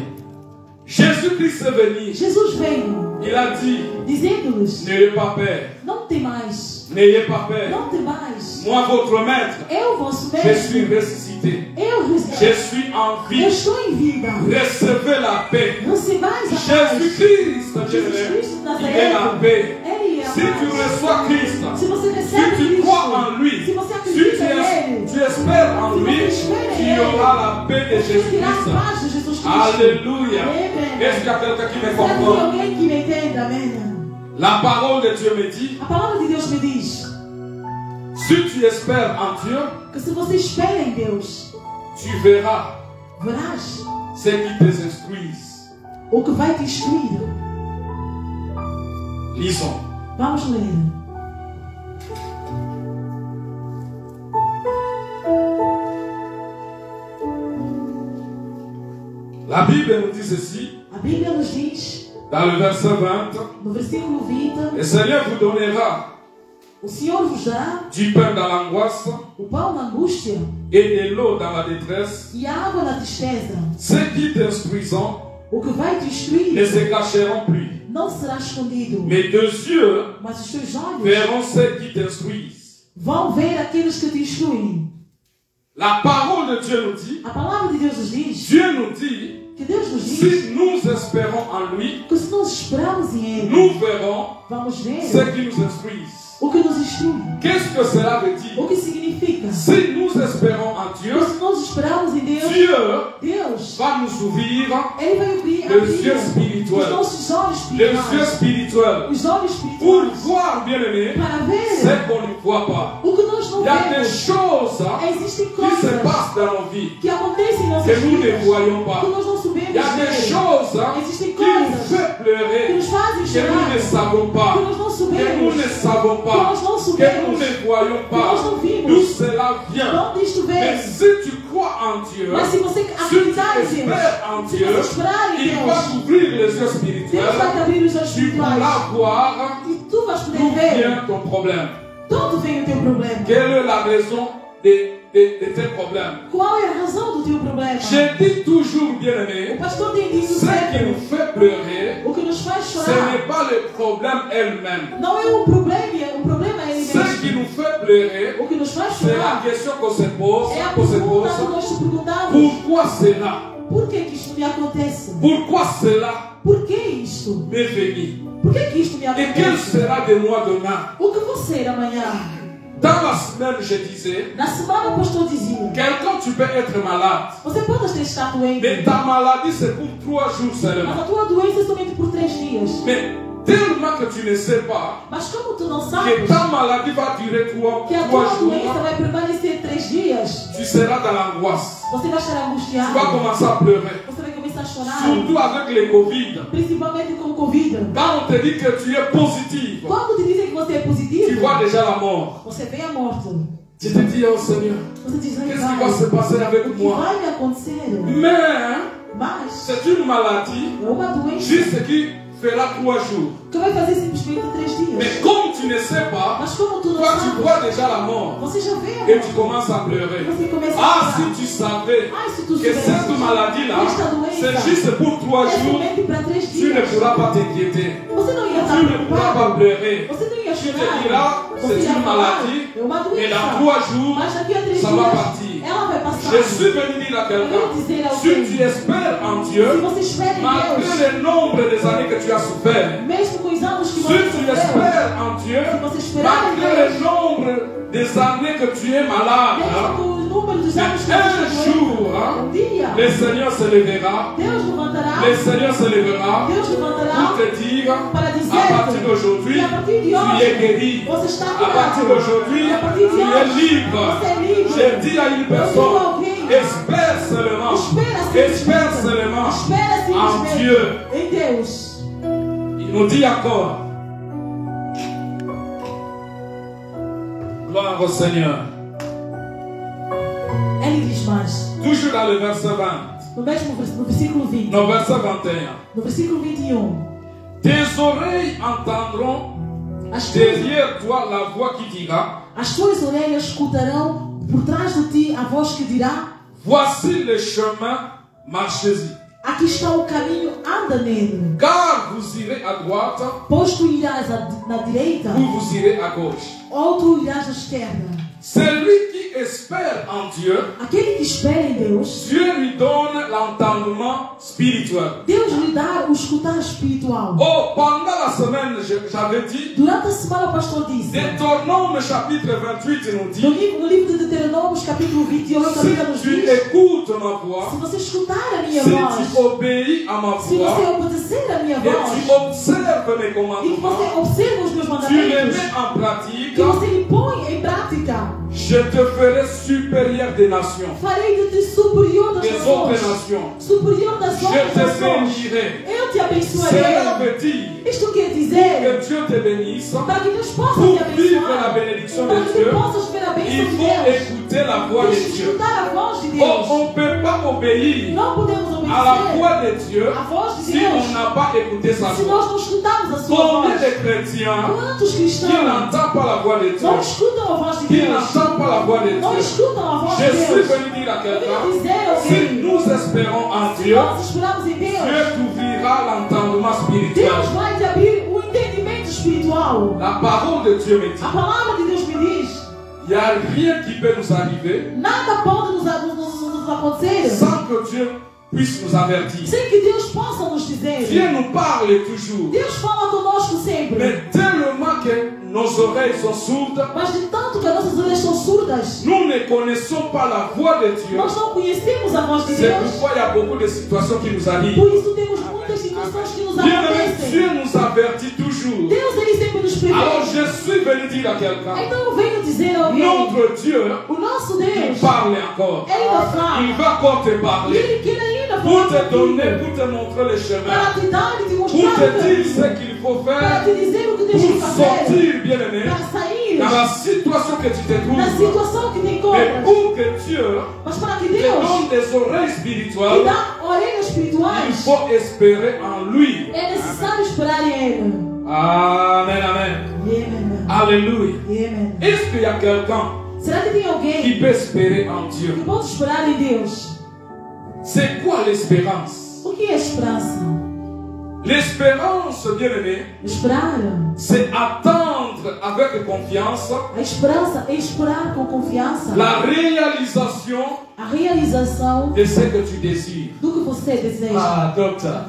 Jésus-Christ est venu. Jesus veio, Il a dit, dizendo-lhes: n'ayez pas peur. não tem mais. N'ayez pas peur. Não tem mais. Moi, votre maître, Eu, vosso je suis mestre, ressuscité. eu Je suis en eu vie. estou em vida. Recevez la paix. Recebais a paz. Jésus-Christ, Jesus bien-aimé, Cristo de il est la Nazaré. paix. Ele é a Si tu paz. reçois Christ, Se você si recebe tu crois Cristo, en lui, se você si acredita nele, tu espères en lui, tu auras la paix de você terá a Jésus-Christ. paz de Jesus Cristo. Alléluia. Amen. Est-ce qu'il y a quelqu'un qui me Será que tem comprend? alguém que me entenda? Amém. La parole de Dieu me dit, A palavra de Deus me diz si tu espères en Dieu, que se você espera em Deus, tu verras verás ce qui te instruise. o que vai te instruir. Lisons. Vamos ler. La Bible nous dit ceci, A Bíblia nos diz, dans le verset 20, no versículo 20, le Seigneur vous donnera o Senhor vos dará du pain dans l'angoisse o pão na angústia et de l'eau dans la détresse. e a água na tristeza. Ceux qui t'instruisent O que vai te ne instruir se cacheront plus, não será escondido, mais tes yeux mas os teus olhos verront ceux qui t'instruisent. vão ver aqueles que te instruem. La parole de Dieu nous dit, A palavra de Deus nos diz, Dieu nous dit, que Deus nos diz, si nous espérons en lui, que se nós esperarmos em Ele, nous verrons vamos ver ceux qui nous instruisent. o que nos instrui. Qu'est-ce que cela veut dire? O que significa? Si nous espérons en Dieu, Que se nós esperarmos em Deus, Dieu Deus, va nous ouvrir Ele vai abrir les yeux os spirituels. nossos olhos Les yeux espirituais. spirituels. Os olhos Pour espirituais. voir, bien aimé, Para ver ce qu'on ne voit pas. o que nós não Il y a des vemos. choses Existem qui se coisas passent dans nos vies que acontecem em nossas que nous ne vidas voyons que pas. nós não sabemos Il y a des ver. choses Existem qui nous coisas font que pleurer, nos fazem que nous chorar, ne savons pas, que nós não que nous sabemos, ne savons que pas, nós não que nous sabemos, ne voyons que pas. nós não vimos. D'où cela vient. De onde isto Mais vem? si tu crois en Dieu, Mas se você si tu acreditar em Deus, espères en se Dieu, você esperar em il va Deus, t'ouvrir les yeux Deus vai te spirituels. abrir os olhos Tu espirituais pourras voir e tu vais d'où poder ver vient ton problème. de onde vem o teu problema. Quelle est la raison de tes problèmes? Qual é a razão do teu problema? Je dis toujours, O bien-aimé, pastor tem dito ce qui sempre, nous fait pleurer, o que nos faz ce chorar n'est pas le problème elle-même. não é o problema é ele Ce qui mesmo. nous fait pleurer, O que nos faz c'est la chorar question qu'on se pose, é a qu'on se pergunta que pose. nós te perguntamos. Pourquoi cela? Por que isto me acontece? Pourquoi cela Por que isto? m'est venu? Por que isto me Et quel acontece? sera de moi demain? O que vou ser amanhã? Dans la semaine, je disais, Na semana o pastor dizia, quelqu'un, tu peux être malade, você pode estar doente, mais ta maladie, c'est pour 3 jours mas seulement. a tua doença é somente por 3 dias. Mais tellement que tu ne sais pas Mas como tu não que sabes ta maladie va durer 3 que a tua jours, doença vai permanecer 3 dias, tu seras dans l'angoisse. você vai estar Tu angustiado. vas commencer à pleurer. Você vai começar começar a chorar. Surtout avec le Covid. Principalmente com o Covid. Quand on te dit que tu es positif, Quando te dizem que você é positivo, tu vois déjà la mort. você vê a morte. Tu te dis, oh Seigneur, Você diz, qu'est-ce qui va se passer o avec que moi? vai me acontecer? Mais Mas c'est une maladie é uma doença juste qui fera 3 jours. que vai fazer simplesmente 3 dias. Mais comme tu ne sais pas, Mas como tu não toi tu sabe, vois déjà la mort você já vê a et morte. tu commences à pleurer. Você começa a Ah, chorar. si tu savais Ai, se tu que soubesse cette maladie-là, esta doença c'est juste pour 3 é jours, somente para 3 tu ne dias, pourras pas t'inquiéter. você não ia Tu estar ne pourras pas preocupado. pleurer. Você não ia Tu te chorar. diras, Você c'est ia une falar, maladie, é uma mais dans doença. 3 jours, Mas daqui a 3 ça dias, va partir. ela vai passar. Je suis venu dire à quelqu'un, si tu espères en Dieu, Se você espera em malgré Deus, le nombre des années que tu as souffert, mesmo com os anos que si você tu sofreu, espères en Dieu, se você esperar em malgré Deus, le nombre des années que tu es malade, mesmo com o número dos anos que un você jour, sofreu, dia, le Seigneur se lèvera, Deus levantará, le Seigneur se lèvera Deus levantará pour te dire, para à dizer partir d'aujourd'hui, que a partir de tu es hoje guéri. você está À partir curado. d'aujourd'hui, A partir de tu es hoje libre. você é livre. J'ai dit à une personne, espère seulement, espère seulement Espera en simplesmente Dieu. em Deus. Il nous dit encore, gloire au Seigneur. Ele diz mais, Toujours dans le verset 20, no versículo 20, no verset 21. no versículo 21, Tes oreilles entendront as tuas, derrière toi la voix qui dira, as tuas orelhas escutarão por trás de ti a voz que dirá: voici le chemin, marchez-y. aqui está o caminho, anda nele. Car vous irez à droite, Pois tu irás na direita, ou vous irez à gauche. ou tu irás à esquerda. Celui qui espère en Dieu, Aquele que espera em Deus, Dieu lui donne l'entendement spirituel. Deus lhe dá o escutar espiritual. Oh, pendant la semaine, j'avais dit, Durante a semana o pastor disse, Deutéronome chapitre 28 nous no dit, livro de Deuteronômio, capítulo 28, a Bíblia nos si tu diz: écoutes ma voix, se você escutar a minha si voz, tu obéis à ma se você voix, obedecer a minha et tu voz, observes mes e que você commandements, observa os meus tu les mandamentos, mets en pratique, que você lhe põe em prática, je te ferai supérieur des nations, farei de ti superior das des autres nações, nations. superior das Je outras te nações. bénirai. Eu te Cela abençoarei. veut dire Isto quer dizer, que Dieu te bénisse. para que Deus possa Pour te vivre la abençoar, bénédiction para de que tu Dieu, possas ver a bênção il de faut Deus, écouter la voix de tens que Dieu. escutar a voz de Oh, Deus. on ne peut pas obéir Não podemos à la obedecer voix de Dieu a voz de si Deus on n'a pas écouté sa se voix. nós não escutarmos a sua Combien voz. de chrétiens Quantos qui cristãos n'entendent pas la voix de Dieu, não escutam a voz de qui Deus? n'entendent pas la voix de Não Dieu? escutam a voz Je de suis Deus. venu dire à Eu quelqu'un, quero dizer a si alguém, nous espérons en se Dieu, nós esperamos em Dieu Deus, t'ouvrira l'entendement spirituel. Deus vai te abrir o entendimento espiritual. La parole de Dieu me dit, A palavra de Deus me diz, il n'y a rien qui peut nous arriver nada pode nos acontecer sans que Dieu puisse nous avertir. sem que Deus possa nos dizer. Dieu nous parle toujours, Deus fala conosco sempre, mais tellement que nos oreilles sont sourdes, mas de tanto que as nossas orelhas são surdas, nous ne connaissons pas la voix de Dieu. nós não conhecemos a voz de C'est Deus. pourquoi il y a beaucoup de situations qui nous arrivent. Por isso temos muitas situações que nos Bien-aimé, acontecem. Dieu nous avertit toujours. Deus, ele sempre nos Alors prevê. je suis venu dire à quelqu'un, Então eu venho dizer a alguém, notre Dieu, o nosso il Deus, parle encore. ele ainda fala. Il va encore te E parler. ele quer ainda Pour falar te donner, contigo, pour te montrer le chemin. para te dar e te Pour mostrar te o dire caminho, ce qu'il faut para faire. te dizer o que tens que Pour fazer, sortir, bien-aimé, para sair dans la situation que tu te da trouves. situação que te Mais encontras. pour que Dieu Mas para que te Deus donne des oreilles te spirituelles, dá orelhas il espirituais, faut espérer en lui. é necessário esperar em Ele. Amen, amen. Amen. Alléluia. Amen. Est-ce qu'il y a quelqu'un Será que tem qui alguém peut espérer en que Dieu? pode esperar em Deus? C'est quoi l'espérance? O que é esperança? L'espérance, bien-aimé, Esperar. c'est attendre avec confiance A esperança é esperar com confiança la réalisation a realização de ce que tu désires. do que você deseja. Ah, docteur.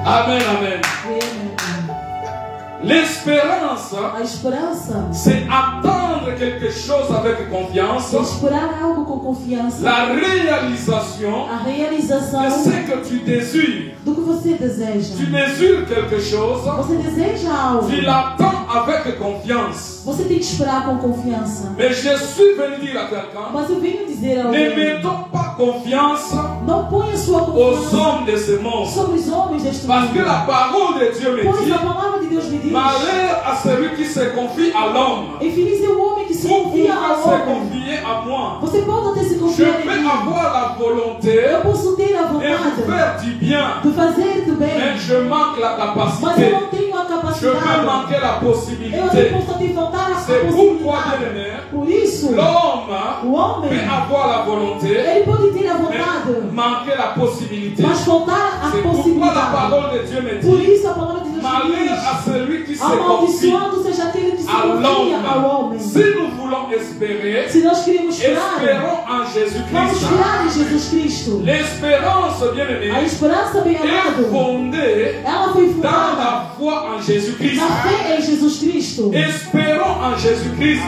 Amen, amen. Amen. L'espérance, A esperança c'est attendre quelque chose avec confiance. é esperar algo com confiança. La réalisation A realização de ce que tu désires. do que você deseja. Tu désires quelque chose, Você deseja algo. tu l'attends avec confiance. Você tem que esperar com confiança. Mais je suis venu dire à quelqu'un, Mas eu venho dizer a ne alguém: mettons pas confiance não ponha sua aux confiança hommes de ce monde. sobre os homens deste Parce que mundo. la parole de Dieu me Pois dit, a palavra de Deus me diz: malheur à celui qui se confie à l'homme. é feliz é o homem que se Vous pouvez confia ao se homem. confier à moi. Você pode até se Je confiar em peux mim. avoir la volonté Eu posso ter a de vontade faire du bien, de fazer do mais bem, je manque la mas eu capacité. não tenho a Je peux capacidade. manquer la Eu não possibilité. posso te faltar a C'est pourquoi, possibilidade. bien-aimé, Por isso, l'homme o homem, peut avoir la volonté, ele pode ter a mais vontade, manquer la possibilité. mas faltar a C'est pourquoi la possibilidade. parole de Dieu me Por dit, isso a palavra de Deus malheur à diz: celui qui se confie amaldiçoado seja aquele que se à confia ao l'homme. homem. Si nous voulons espérer, Se nós queremos esperar, espérons en vamos Jésus-Christ. esperar em Jesus Cristo. L'espérance, A bien-aimé, esperança, bem est amado, fondée ela foi dans fundada la foi en Jésus-Christ. na fé em Jesus Cristo. Espérons en Jésus-Christ.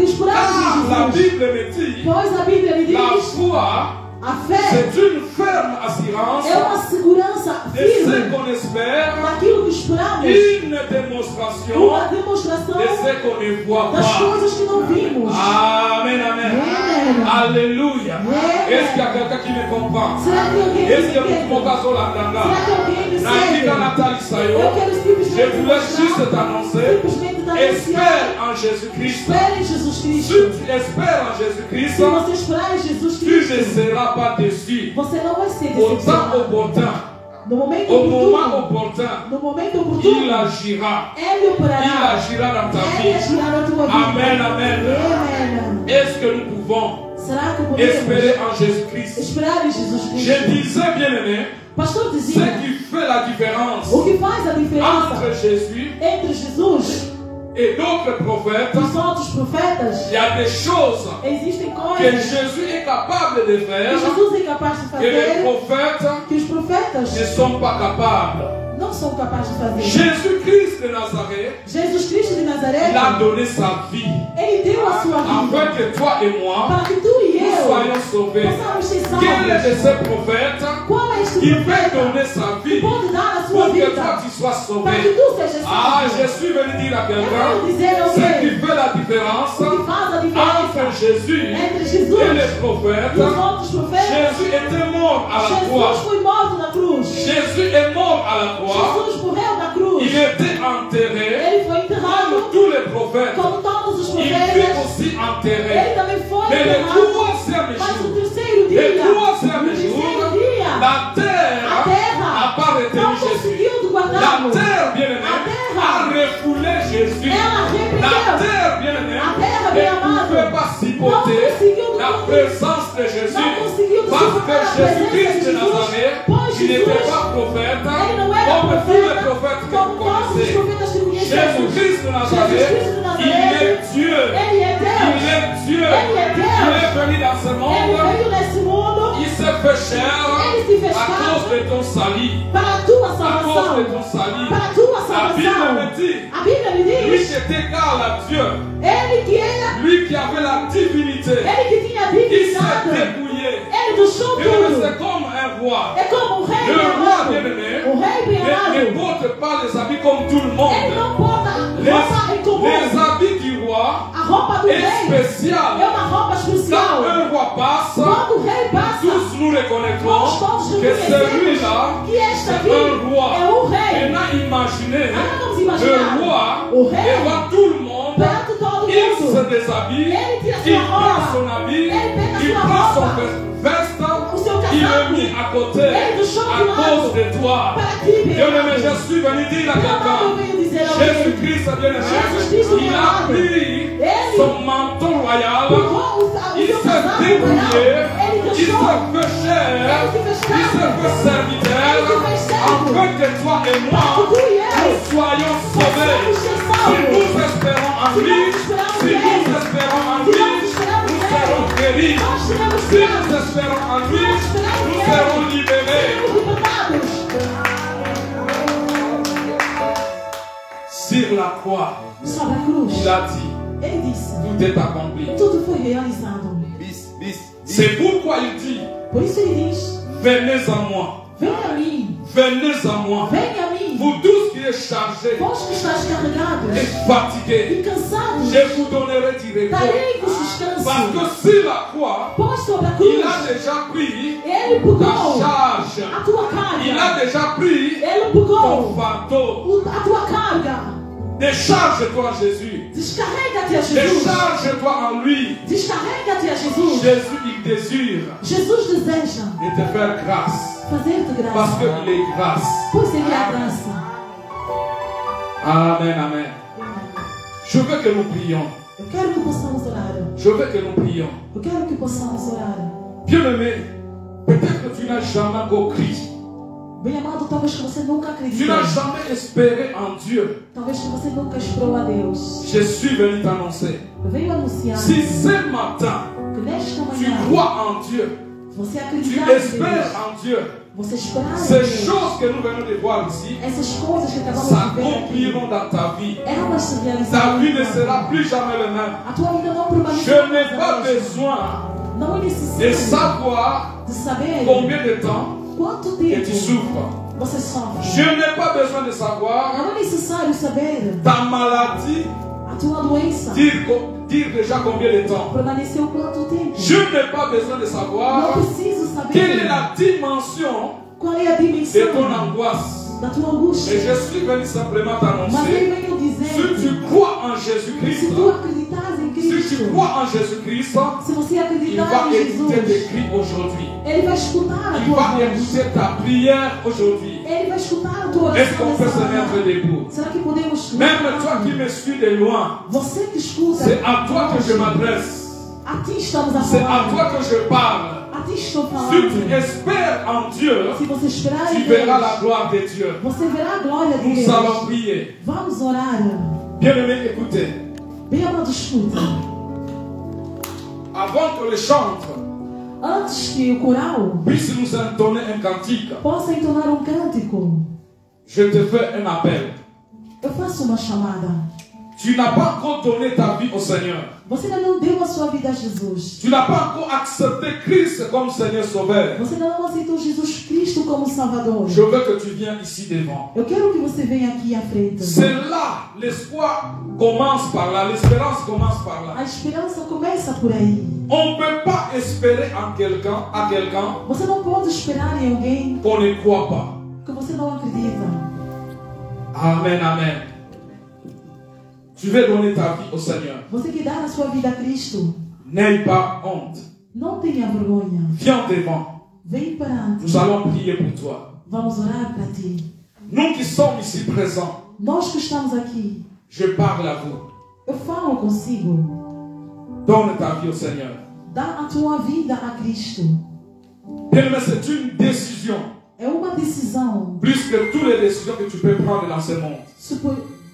Esperar Car la em Jesus. Bible me dit, Pois a Bíblia me la diz: foi, a fé c'est une ferme assurance é uma segurança de ce firme qu'on espère, daquilo que esperamos, une démonstration uma demonstração de ce qu'on ne voit das pas. coisas que não vimos. Amen, amen. Amen. Alléluia. Amen. Est-ce qu'il y a quelqu'un qui me comprend? Será que alguém Est-ce me que vous entende? pouvez la Será que alguém me segue? Nathalie Eu quero simplesmente je voulais juste mostrar, t'annoncer, simplesmente te espère anunciar. en Jésus-Christ. Espere em Jesus Si Cristo. tu espères en Jésus-Christ, Se você esperar em Jesus tu ne Cristo, seras pas déçu. você não vai ser Au temps decepcionado. opportun, No momento au moment oportuno, opportun, no momento il oportuno, agira. Ele Il operará. agira dans ta Ele vie. agirá na tua vida. Amen, amen. Amen. Est-ce que nous pouvons Será que podemos espérer en Jésus-Christ? esperar em Jesus Je Cristo? disais, bien-aimé, Pastor ce dizia: qui fait la différence o que faz a diferença entre Jésus entre Jesus et d'autres prophètes, e os outros profetas, il y a des choses existem que coisas Jésus est capable de que faire Jesus é capaz de que les fazer prophètes que os profetas ne sont pas capables. não são capazes de fazer. Jésus-Christ de Nazareth, Jesus Cristo de il Nazaré, a donné sa vie Ele deu a sua afin vida que toi et moi para que tu e nous eu soyons sauvés. possamos ser Quel est de salvos. ces prophètes Qual é este qui peut profeta donner sa que vie pode dar a pour sua que toi vida tu sois para que sauvé? tu sejas Ah, salvo? je suis venu dire à Eu quero quelqu'un, dizer a ce qui alguém fait la différence o que faz a entre diferença Jésus entre et Jesus les e os prophètes. outros profetas. Jésus était mort à la croix. Jesus foi morto na cruz. Jésus est mort à la croix. Jesus morreu na cruz. Il était enterré Ele foi enterrado comme tous les prophètes. como todos os Il fut profetas. aussi Ele enterré. também foi Mais le enterrado. troisième Mas no jour, terceiro dia, le troisième no terceiro jour, dia, la terre a terra n'a pas retenu não Jésus. conseguiu La guardá-lo. terre, bien-aimé, A terra. a refoulé Jésus. Ela La repreendeu. terre, bien-aimé, A terra, ne bem amado, pouvait pas não supporter conseguiu la não présence de Jésus. conseguiu Parce suportar que a presença Jésus-Christ de de Jesus, Nazareth, pois il n'était Jesus, pas prophète, ele não era comme tous les profeta, prophètes que como vous todos os connaissez. profetas que conhecemos. Jésus-Christ de Nazareth, Jesus de il Nazaré, est Dieu. Ele é Deus. Il est Dieu. Ele é Deus. Il est venu dans ce Ele monde. veio nesse mundo Il s'est fait chair Ele se fez à carne. cause de ton salut. para a tua À cause salvação. de ton salut. Para a tua La Bible salvação. me dit, A Bíblia me lui diz, qui était égal à Dieu, ele que era, lui qui avait la divinité, ele que tinha il s'est divinidade, dépouillé. ele deixou Et tudo. c'est comme un roi. É como o rei Le bem roi amado. bien-aimé O rei bem ne amado. porte pas les habits comme tout le Ele monde. não porta roupa em comum. Les habits du roi A roupa do est rei é spécial. uma roupa Quand especial. un roi passe, Quando o rei passa, tous nous nós reconnaîtrons todos que reconhecemos celui-là, que este c'est aqui un roi. é o rei. Maintenant, imaginez Agora vamos le imaginar roi o rei devant tout le monde. perto de todo Il se mundo. déshabille, Ele tira il sua prend roupa, son habit, ele pega il sua prend son roupa, veste, o seu il le casaco, met à côté ele deixou à de lado cause de toi. para ti, bem Bien-aimé, amado. je suis venu dire à Meu amado, eu quelqu'un, venho dizer a alguém, Jésus-Christ, bien-aimé, Jesus Cristo, il meu a amado. pris Ele son manteau royal, pegou o il seu s'est casaco débrouillé, royal, ele il s'est deixou, fait cher, ele se fez il s'est servo, fait serviteur, ele se fez servo, afin que toi et moi, para que tu e eu nous soyons sauvés. possamos ser Si salvos. nous espérons en lui, si nous espérons en lui, nous serons guéris. Nós seremos Si curados, nous espérons en lui, nous serons libérés. seremos libertados. Si sur la croix, sobre a cruz, il a dit, ele disse: tout est accompli. tudo foi realizado. C'est pourquoi il dit, Por isso ele diz: venez à moi, venha a mim, venez à moi, venha a mim, vous tous qui êtes chargés vós que estás carregados et fatigués, e cansados, je vous donnerai du repos. darei-vos Parce descanso. que sur la croix, Pois sobre a il cruz, a déjà pris ele ta pegou charge. a tua Il a carga, déjà pris ele ton pegou fardeau. a tua carga. Décharge-toi en Jésus. Descarrega-te a Jesus. Décharge-toi en lui. Descarrega-te a Jesus. Jésus, il désire Jesus deseja de te faire grâce. fazer-te Parce graça, qu'il est grâce. pois ele é a graça. Amen, amen. Je veux que nous prions. Eu quero que possamos orar. Je veux que nous prions. Eu quero que possamos orar. Bien-aimé, peut-être que tu n'as jamais encore crié. Bem amado, talvez que você nunca Tu acreditou. n'as jamais espéré en Dieu. Talvez que você nunca esperou a Deus. Je suis venu t'annoncer. Eu venho anunciar Si ce matin, que nesta tu manhã crois en Dieu, você tu acreditar em espères Deus, en Dieu, você esperar em ces Deus, choses que nous venons de voir ici essas coisas que acabamos de ver aqui, s'accompliront dans ta vie. elas se Ta realizarão. vie ne sera plus jamais la même. A tua vida não permanecerá. Je n'ai pas besoin Não é de necessário savoir de saber combien de temps quanto que tempo tu souffres. você sofre. Je n'ai pas besoin de savoir Não é necessário saber ta maladie, a tua doença dire déjà combien de temps. permaneceu quanto tempo. Je n'ai pas besoin de savoir Não preciso quelle est saber la dimension qual é a de ton dimensão angoisse. da tua Et angústia. je suis venu simplement Mas t'annoncer, ele veio dizer si tu crois en que Jésus-Christ, se tu acreditas em si tu Cristo, crois en Jésus-Christ, se você il acreditar va em écouter tes Jesus, cris aujourd'hui. ele vai escutar a Il tua va voz. écouter ta prière aujourd'hui. Ele vai escutar a tua Est-ce qu'on oração peut nessa se mettre manhã. debout? Será que podemos Même toi qui me suis de loin, Você que escuta, c'est à toi que je m'adresse. a ti estamos a C'est à falar. toi que je parle. A ti estou Si falando. tu espères en Dieu, Se você esperar tu em verras la Deus, gloire de Dieu. você verá a glória de Nous allons Deus. prier. Vamos orar. Bien-aimé, écoutez. Bem amado, escuta. Avant que le chantre Antes que o coral puisse nous entonner un cantique, possa entonar um cântico, je te fais un appel. eu faço uma chamada. Tu n'as pas encore donné ta vie au Seigneur. Você ainda não deu a sua vida a Jesus. Tu n'as pas encore accepté Christ comme Seigneur Sauveur. Você ainda não aceitou Jesus Cristo como Salvador. Je veux que tu viennes ici devant. Eu quero que você venha aqui à frente. C'est là, l'espoir commence par là, l'espérance commence par là. A esperança começa por aí. On ne peut pas espérer en quelqu'un, à quelqu'un Você não pode esperar em alguém qu'on ne croit pas. que você não acredita. Amen, amen. Tu veux donner ta vie au Seigneur. Você que dá a sua vida a Cristo, N'aie pas honte. não tenha vergonha. Viens devant. Vem perante. Nous allons prier pour toi. Vamos orar para ti. Nous qui sommes ici présents, Nós que estamos aqui, je parle à vous. eu falo consigo. Donne ta vie au Seigneur. Dá a tua vida a Cristo. Bien-aimé, c'est une décision. É uma decisão Plus que toutes les décisions que tu peux prendre dans ce monde.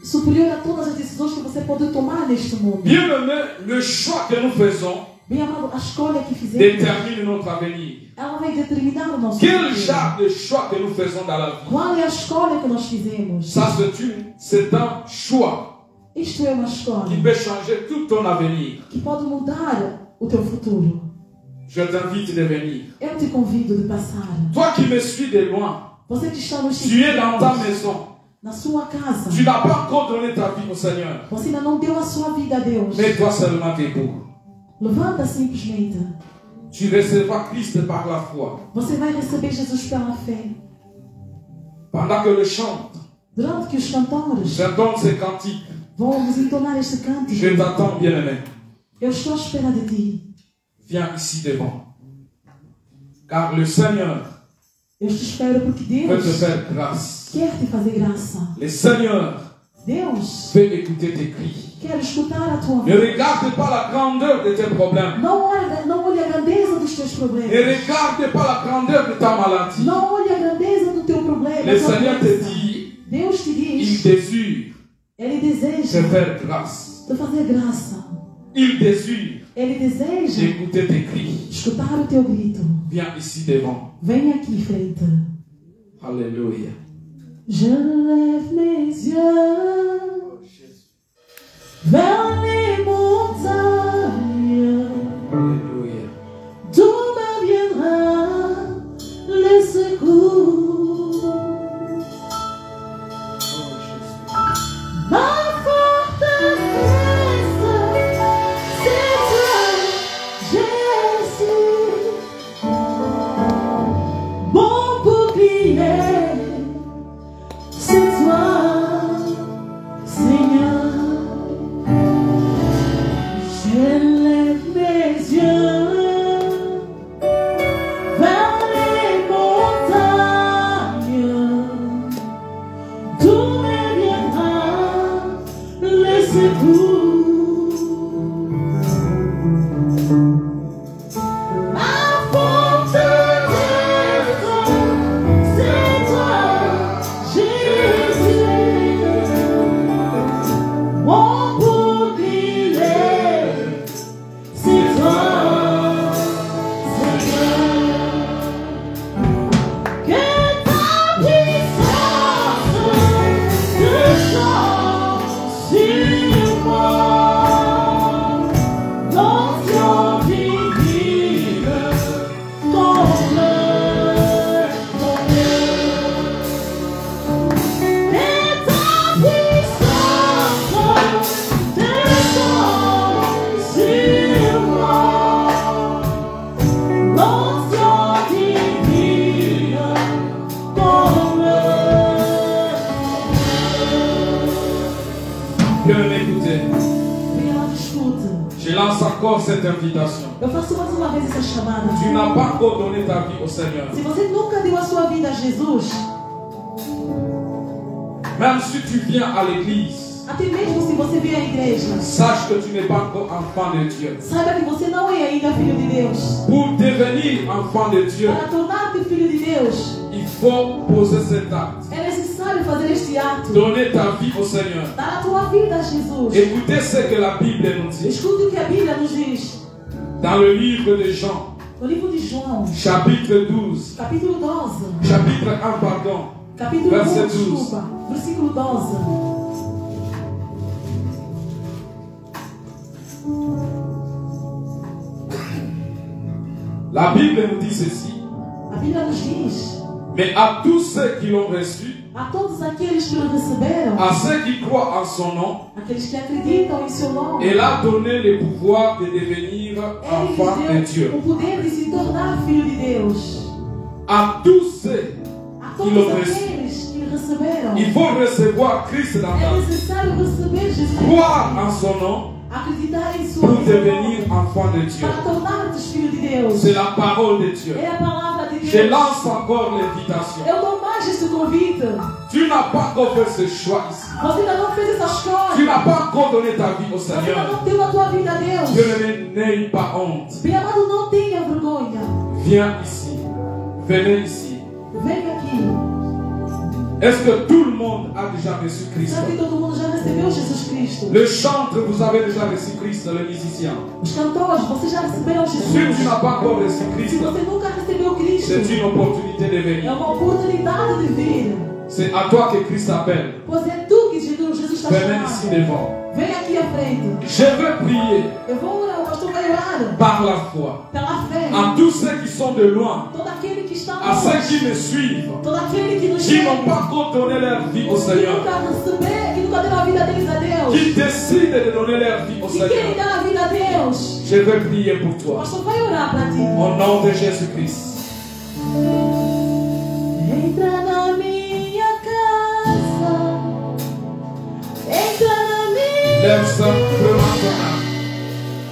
superior a todas as decisões que você pode tomar neste mundo. Bien-aimé, le choix que nous faisons Bem amado, a escolha que fizemos, détermine notre avenir. ela vai determinar o nosso Quel futuro. genre de choix que nous faisons dans la vie? Qual é a escolha que nós fizemos? Ça, c'est un choix Isto é uma qui escolha peut changer tout ton avenir. que pode mudar o teu futuro. Je t'invite de venir. Eu te convido de passar. Toi qui me suis de loin, Você que está nos tu es dans ta maison. na sua casa. Tu n'as pas encore donné ta vie au Seigneur. Você ainda não deu a sua vida a Deus. Mets-toi seulement debout. Levanta simplesmente. Tu recevras Christ par la foi. Você vai receber Jesus pela fé. Pendant que le chante, Durante que os cantores j'entends ces cantiques. vão nos entonar este Je cântico, t'attends, bien-aimé. eu estou à espera de ti. Viens ici devant. Car le Seigneur Eu te espero porque veut te Deus faire grâce. quer te fazer graça. Le Seigneur Deus veut écouter tes cris. quer escutar a tua Ne voz. regarde pas la grandeur de tes problèmes. Não olhe a grandeza dos teus Ne problemas. regarde pas la grandeur de ta maladie. Não olhe a grandeza do teu problema. Le da tua Seigneur te doença. dit, Deus te il diz, désire Ele te deseja faire grâce. te fazer graça. Il désire Ele deseja écouter tes cris. escutar o teu grito. Viens ici devant. Vem aqui, frente. Alléluia. Je lève mes yeux vers les montagnes. Alléluia. D'où me viendra le secours? Ma forteresse, c'est toi, Jésus. Mon bouclier, c'est toi, Seigneur. Je lève mes yeux vers les montagnes, d'où me viendra le secours. Ma forteresse, c'est toi, Jésus. Mon bouclier, c'est toi, Seigneur. Que ta puissance descende sur moi. L'onction divine comble mon cœur. Que ta puissance descende sur moi. L'onction divine comble mon Bien m'écouter. Obrigado, escuta. Je lance encore cette invitation. Eu faço mais uma vez essa chamada. Tu n'as pas encore donné ta vie au Seigneur. Se você nunca deu a sua vida a Jesus, Même si tu viens à l'église, até mesmo se você vier à igreja, sache que tu n'es pas encore enfant de Dieu. saiba que você não é ainda filho de Deus. Pour devenir enfant de Dieu, Para tornar-te filho de Deus, il faut poser cet acte. é necessário fazer este ato. Donner ta vie au Seigneur. Dar a tua vida a Jesus. Écoutez ce que la Bible nous dit. Escute o que a Bíblia nos diz. Dans le livre de Jean, No livro de João, chapitre 12, capítulo 12. chapitre 1, pardon, Capítulo Verset 1, 12. desculpa. Versículo 12. la Bible nous dit ceci. A Bíblia nos diz: Mais à tous ceux qui l'ont reçu, a todos aqueles que o receberam, à ceux qui croient en son nom, aqueles que acreditam em seu nome, il a donné le pouvoir de devenir enfant de Ele Dieu. deu o poder de se tornar filho de Deus. À tous ceux, A Que todos l'ont reçu. aqueles que receberam, il faut recevoir Christ dans ta é vie. necessário receber Jesus, Croire en son nom acreditar em sua pour vida, devenir enfant de Dieu. para tornar-te filho de Deus. C'est la parole de Dieu. É a palavra de Je Deus. lance encore l'invitation. Eu dou mais este convite. Tu n'as pas encore fait ce choix ici. Você ainda não fez essa Tu escolha. n'as pas encore donné ta vie au Você ainda Seigneur. não deu a tua vida a Deus. Dieu n'aie pas honte. Bem amado, não tenha vergonha. Viens ici. Venez ici. Venha aqui. Est-ce que tout le monde a déjà reçu Christ? Será que todo mundo já recebeu Jesus Cristo? Le chantre, vous avez déjà reçu Christ, le musicien. Os cantores, você já recebeu Si Jesus? tu n'as pas encore reçu Se Christ, você nunca recebeu Cristo, c'est une opportunité de é venir. uma oportunidade de vir. C'est à toi que Christ appelle. Pois é tu que Jesus está Venez ici chamando. devant. Vem aqui à frente. Je veux prier Eu vou orar, o pastor vai orar par la foi pela fé. à tous ceux qui sont de loin, Todo aquele que está à ceux longe, qui me suivent, todo aquele que nos qui n'ont chega, pas encore donné leur vie au que Seigneur, nunca receber, que nunca deu a vida deles a Deus, qui décident de donner leur vie au que querem Seigneur. dar a vida a Deus. Je veux prier pour O toi. pastor vai orar para ti. Au nom de Jésus-Christ. Entra na minha casa, entra na minha. Lève simplement ton âme.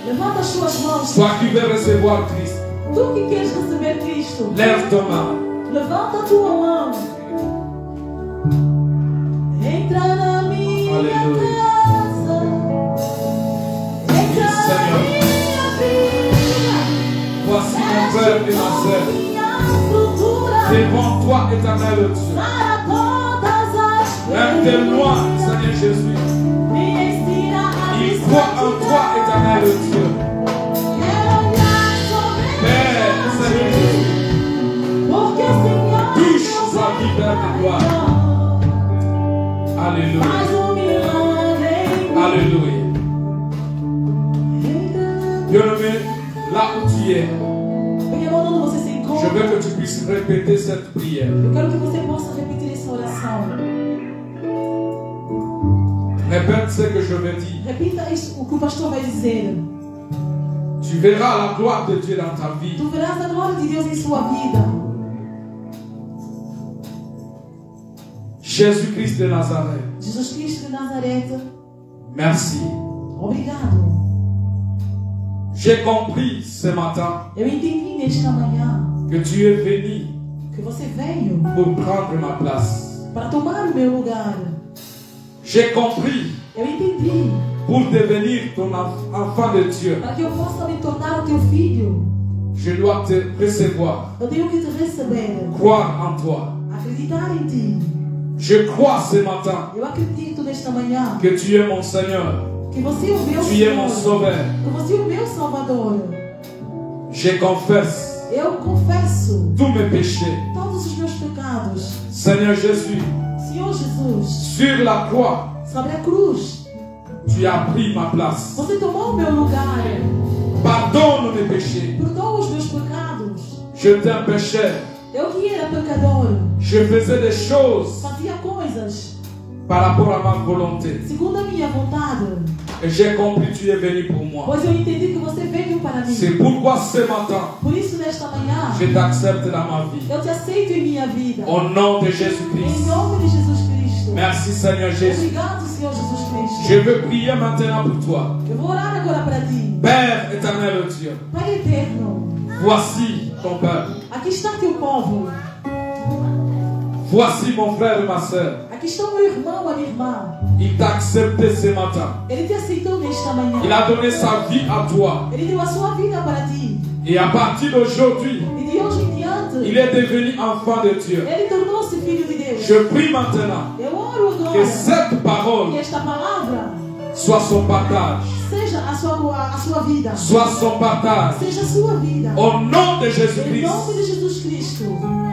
Levanta as tuas mãos. Toi qui veux recevoir Christ, Tu que queres receber Cristo, lève ton main. levanta a tua mão. Entra na minha Aleluia. casa, entra na Senhor. minha vida. Voici mon Père et ma sœur. Minha estrutura, Devant toi, éternel Dieu. para todas as Même de loin, Seigneur Jésus. me ensina a Il croit en toi, éternel Dieu. Quero olhar somente Père, Seigneur Jésus. porque o Senhor Touche sa vie vers tes gloires. Alléluia. faz um milagre em mim. Alléluia. Porque quando você se Je encontra, veux que tu puisses répéter cette prière. eu quero que você possa repetir essa oração. Répète ce que je vais dire. Repita isso, o que o pastor vai dizer. Tu verras la gloire de Dieu dans ta vie. Tu verás a glória de Deus em sua vida. Jésus-Christ de Nazareth, Jesus Cristo de Nazaré, merci. obrigado. J'ai compris ce matin Eu entendi nesta manhã que tu es venu que você veio pour prendre ma place. para tomar o meu lugar. J'ai compris Eu entendi pour devenir ton enfant de Dieu. para que eu possa me tornar o teu filho. Je dois te recevoir, Eu tenho que te receber, croire en toi. acreditar em ti. Je crois ce matin Eu acredito nesta manhã que tu es mon Seigneur, que você é o meu tu es mon Senhor, Sauveur. que você é o meu Salvador. Je confesse Eu confesso tous mes péchés. todos os meus pecados. Seigneur Jésus, Senhor Jesus, sur la croix, sobre a cruz, tu as pris ma place. você tomou o meu lugar. Pardonne mes péchés. Perdoa os meus pecados. J'étais un pécheur. Eu que era pecador, Je faisais des choses fazia coisas par rapport à ma volonté. segundo a minha vontade. Et j'ai compris que tu es venu pour moi. Pois eu entendi que você veio para mim. C'est pourquoi ce matin, Por isso, nesta manhã, je t'accepte dans ma vie. eu te aceito em minha vida. Au nom de Em Jésus-Christ. nome de Jesus Cristo. Merci Seigneur Jésus. Obrigado, Senhor Jesus Cristo. Je veux prier maintenant pour toi. Eu vou orar agora para ti. Père éternel Dieu, Pai eterno, voici ton peuple. aqui está teu povo. Voici mon frère et ma soeur. Aqui está o meu irmão, a minha irmã. Il t'a accepté ce matin. Ele te aceitou nesta manhã. Il a donné sa vie à toi. Ele deu a sua vida para ti. Et à partir d'aujourd'hui, E de hoje em diante, il est devenu enfant de Dieu. ele tornou-se filho de Deus. Je prie maintenant Eu oro que agora cette parole que esta palavra soit son partage. seja a sua vida. Soit son partage. Seja a sua vida. Au nom de Em Jésus-Christ. nome de Jesus Cristo.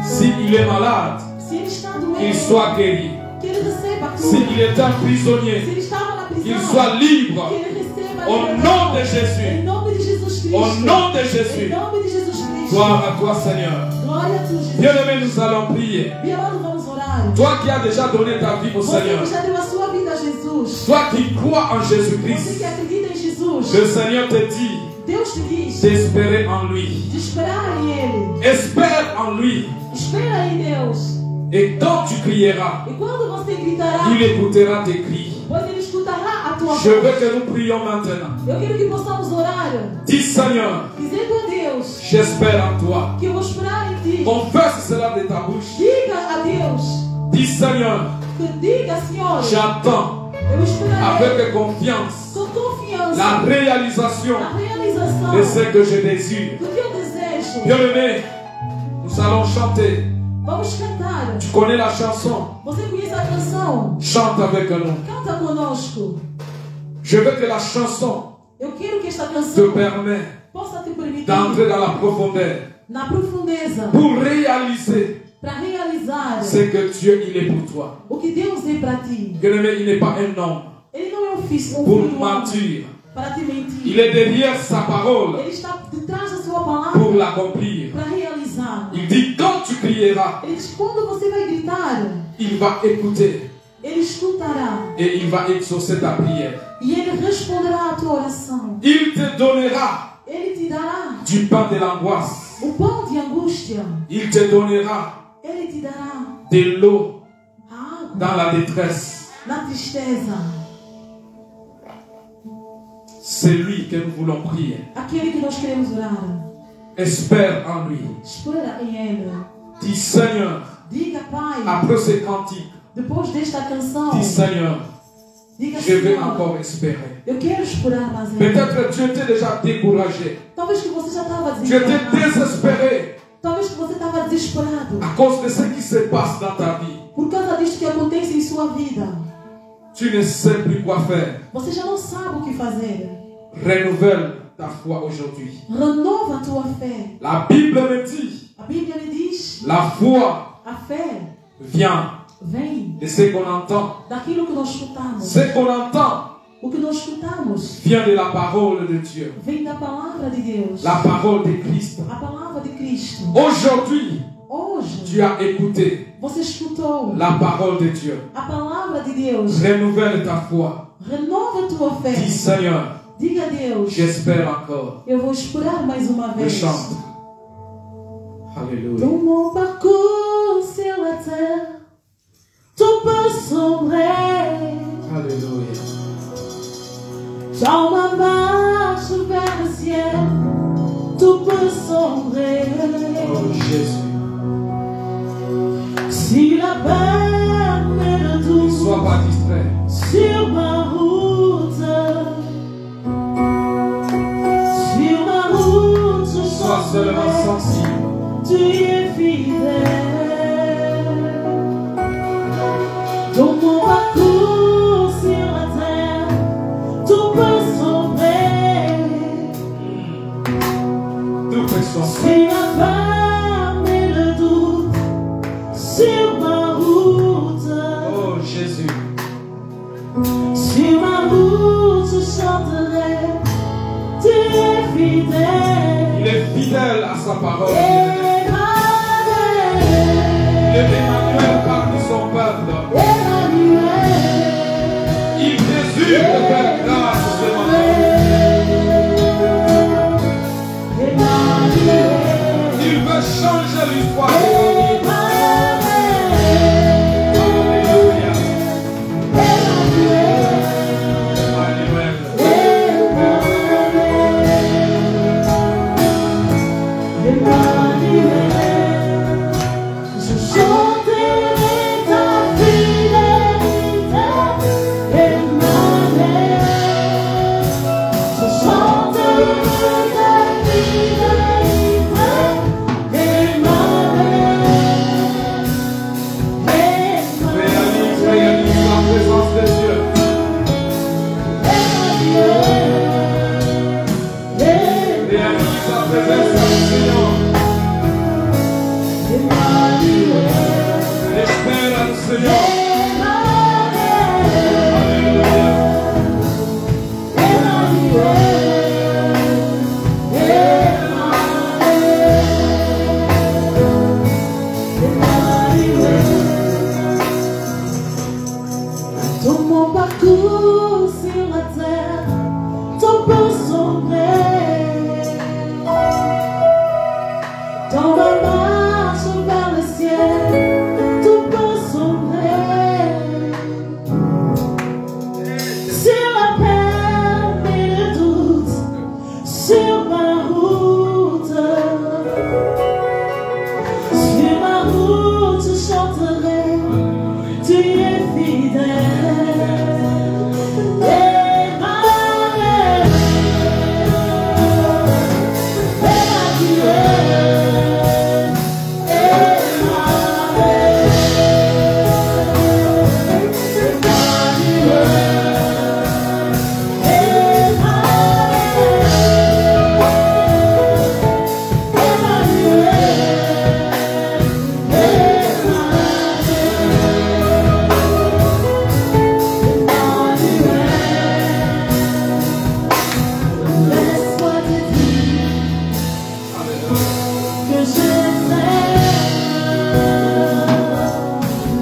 S'il est malade, Se ele está qu'il doente, soit guéri. que ele receba a cura. S'il est un Se prisonnier, ele estava na prisão, qu'il soit libre. que ele receba a Au liberdade. nom de Em Jésus. nome de Jesus Cristo. Au nom de Em Jésus. nome de Jesus Cristo. Gloire à toi, Seigneur. Glória a tu, Jesus. Bien-aimé, nous allons prier. Meu amado, vamos orar. Toi qui as déjà donné ta vie au Você Seigneur. que já deu a sua vida a Jesus. Toi qui crois en Você Jésus-Christ. que acredita em Jesus. Le Seigneur te dit Deus te diz d'espérer en lui. de esperar em Ele. Espère en lui. Espera em Deus. Et quand tu crieras, E quando você gritará, il écoutera tes cris. pois Ele escutará a tua Je veux voz. que nous prions maintenant. Eu quero que possamos orar, Dis Seigneur, dizendo a Deus j'espère en toi. que eu vou esperar em Ti. Confesse cela de ta bouche. Diga a Deus, Dis Seigneur, que diga, Senhor, j'attends eu esperarei avec confiance com confiança la réalisation a realização de ce que je désire. do que eu desejo. Bien-aimé, nous allons chanter. Vamos cantar. Tu connais la chanson? Você conhece a canção? Chante avec nous. Canta conosco. Je veux que la chanson Eu quero que esta te canção permette possa te permitir d'entrer dans la profondeur na profundeza pour réaliser para realizar ce que Dieu il est pour toi. o que Deus é para ti. Bien-aimé, il n'est pas un homme Ele não é um filho pour humano mentir. para te mentir. Il est derrière sa parole Ele está de trás da sua palavra pour l'accomplir. para realizar. Il dit quand tu crieras, Ele diz, quando você vai gritar, il va écouter Ele escutará et il va exaucer ta prière. e Ele responderá à tua oração. Il te donnera Ele te dará du pain de l'angoisse. o pão de angústia. Il te donnera Ele te dará de l'eau a água dans la détresse. na tristeza. C'est lui que nous voulons prier. Aquele que nós queremos orar. Espère en lui. Espera em Ele. Dis Seigneur, Diga, Pai, après ces cantiques, depois desta canção, dis Seigneur, diga, je vais Senhor, encore espérer. eu quero esperar mais ainda. Peut-être que tu étais déjà découragé. Talvez que você já estava Tu étais desencanado. désespéré Talvez que você estava desesperado. à cause de ce qui se passe dans ta vie. Por causa disto que acontece em sua vida. Tu ne sais plus quoi faire. Você já não sabe o que fazer. Renouvelle ta foi aujourd'hui. Renova a tua fé. La Bible me dit, A Bíblia me diz, la foi a fé vient vem de ce qu'on entend. daquilo que nós escutamos. Ce qu'on entend O que nós escutamos vient de la parole de Dieu. vem da palavra de Deus. La parole de Christ. A palavra de Cristo. Aujourd'hui, Hoje, tu as écouté você escutou la parole de Dieu. a palavra de Deus. Renouvelle ta foi. Renova tua fé. Dis Seigneur, Diga a Deus, j'espère encore. eu vou esperar mais uma Je vez. chante. Alléluia. Dans mon parcours sur la terre, tout peut sombrer. Alléluia. Dans ma marche vers le ciel, tout peut sombrer. Oh Jésus. Si la peine et le Ne doute sois pas distrait. sur ma route, je Sois seulement chanterai, sensible. tu es fidèle. Dans mon parcours sur la terre, tout peut sombrer. Tout peut sombrer. Si la femme et le doute sur ma route, Oh Jésus. sur ma route je chanterai, tu es fidèle. Il est fidèle à sa parole. Emmanuel, Il est Emmanuel parmi son peuple. Emmanuel, Il désire te faire grâce ce matin. Emmanuel, Il veut changer l'histoire de ta vie. Alléluia. Emmanuel. je chanterai ta fidélité, Emmanuel. Je chanterai ta fidélité, Emmanuel. Réalise la présence de Dieu. Réalise la présence du Seigneur. Espère à le Seigneur. Alléluia. Dans mon parcours sur la terre, tout peut sombrer. Dans ma marche vers le ciel, tout peut sombrer. Sur la peine et le doute, sur ma route, je chanterai, tu es fidèle. Emmanuel, laisse-moi te dire que je t'aime.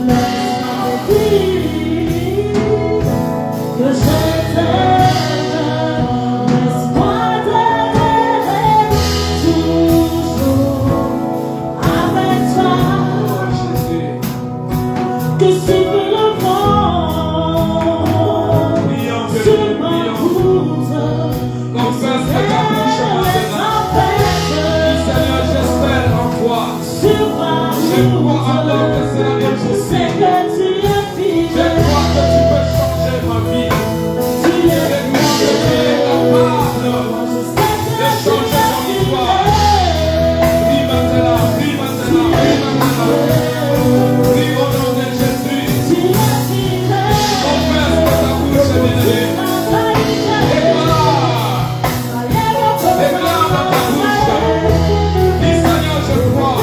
Laisse-moi te dire que je t'aime. Laisse-moi t'aimer toujours avec toi. Oh Jésus. Que souffle le vent sur ma route. Confesse que ta bouche maintenant. Dis Seigneur, j'espère en toi. Sur ma Je crois route, alors que cela est je sais possible. que tu es Je fidèle. crois que tu peux changer ma vie. Tu Je es crois que tu es capable je sais de que tu changer es mon histoire. fidèle. Prie maintenant, prie maintenant, prie maintenant. Prie au nom de Jésus. Tu es fidèle. Confesse que ta bouche est bénie. Déclare dans ta bouche. Dis Seigneur, je crois.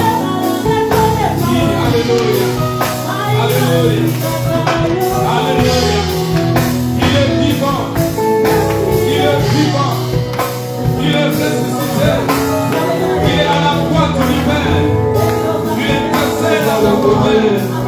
sauver.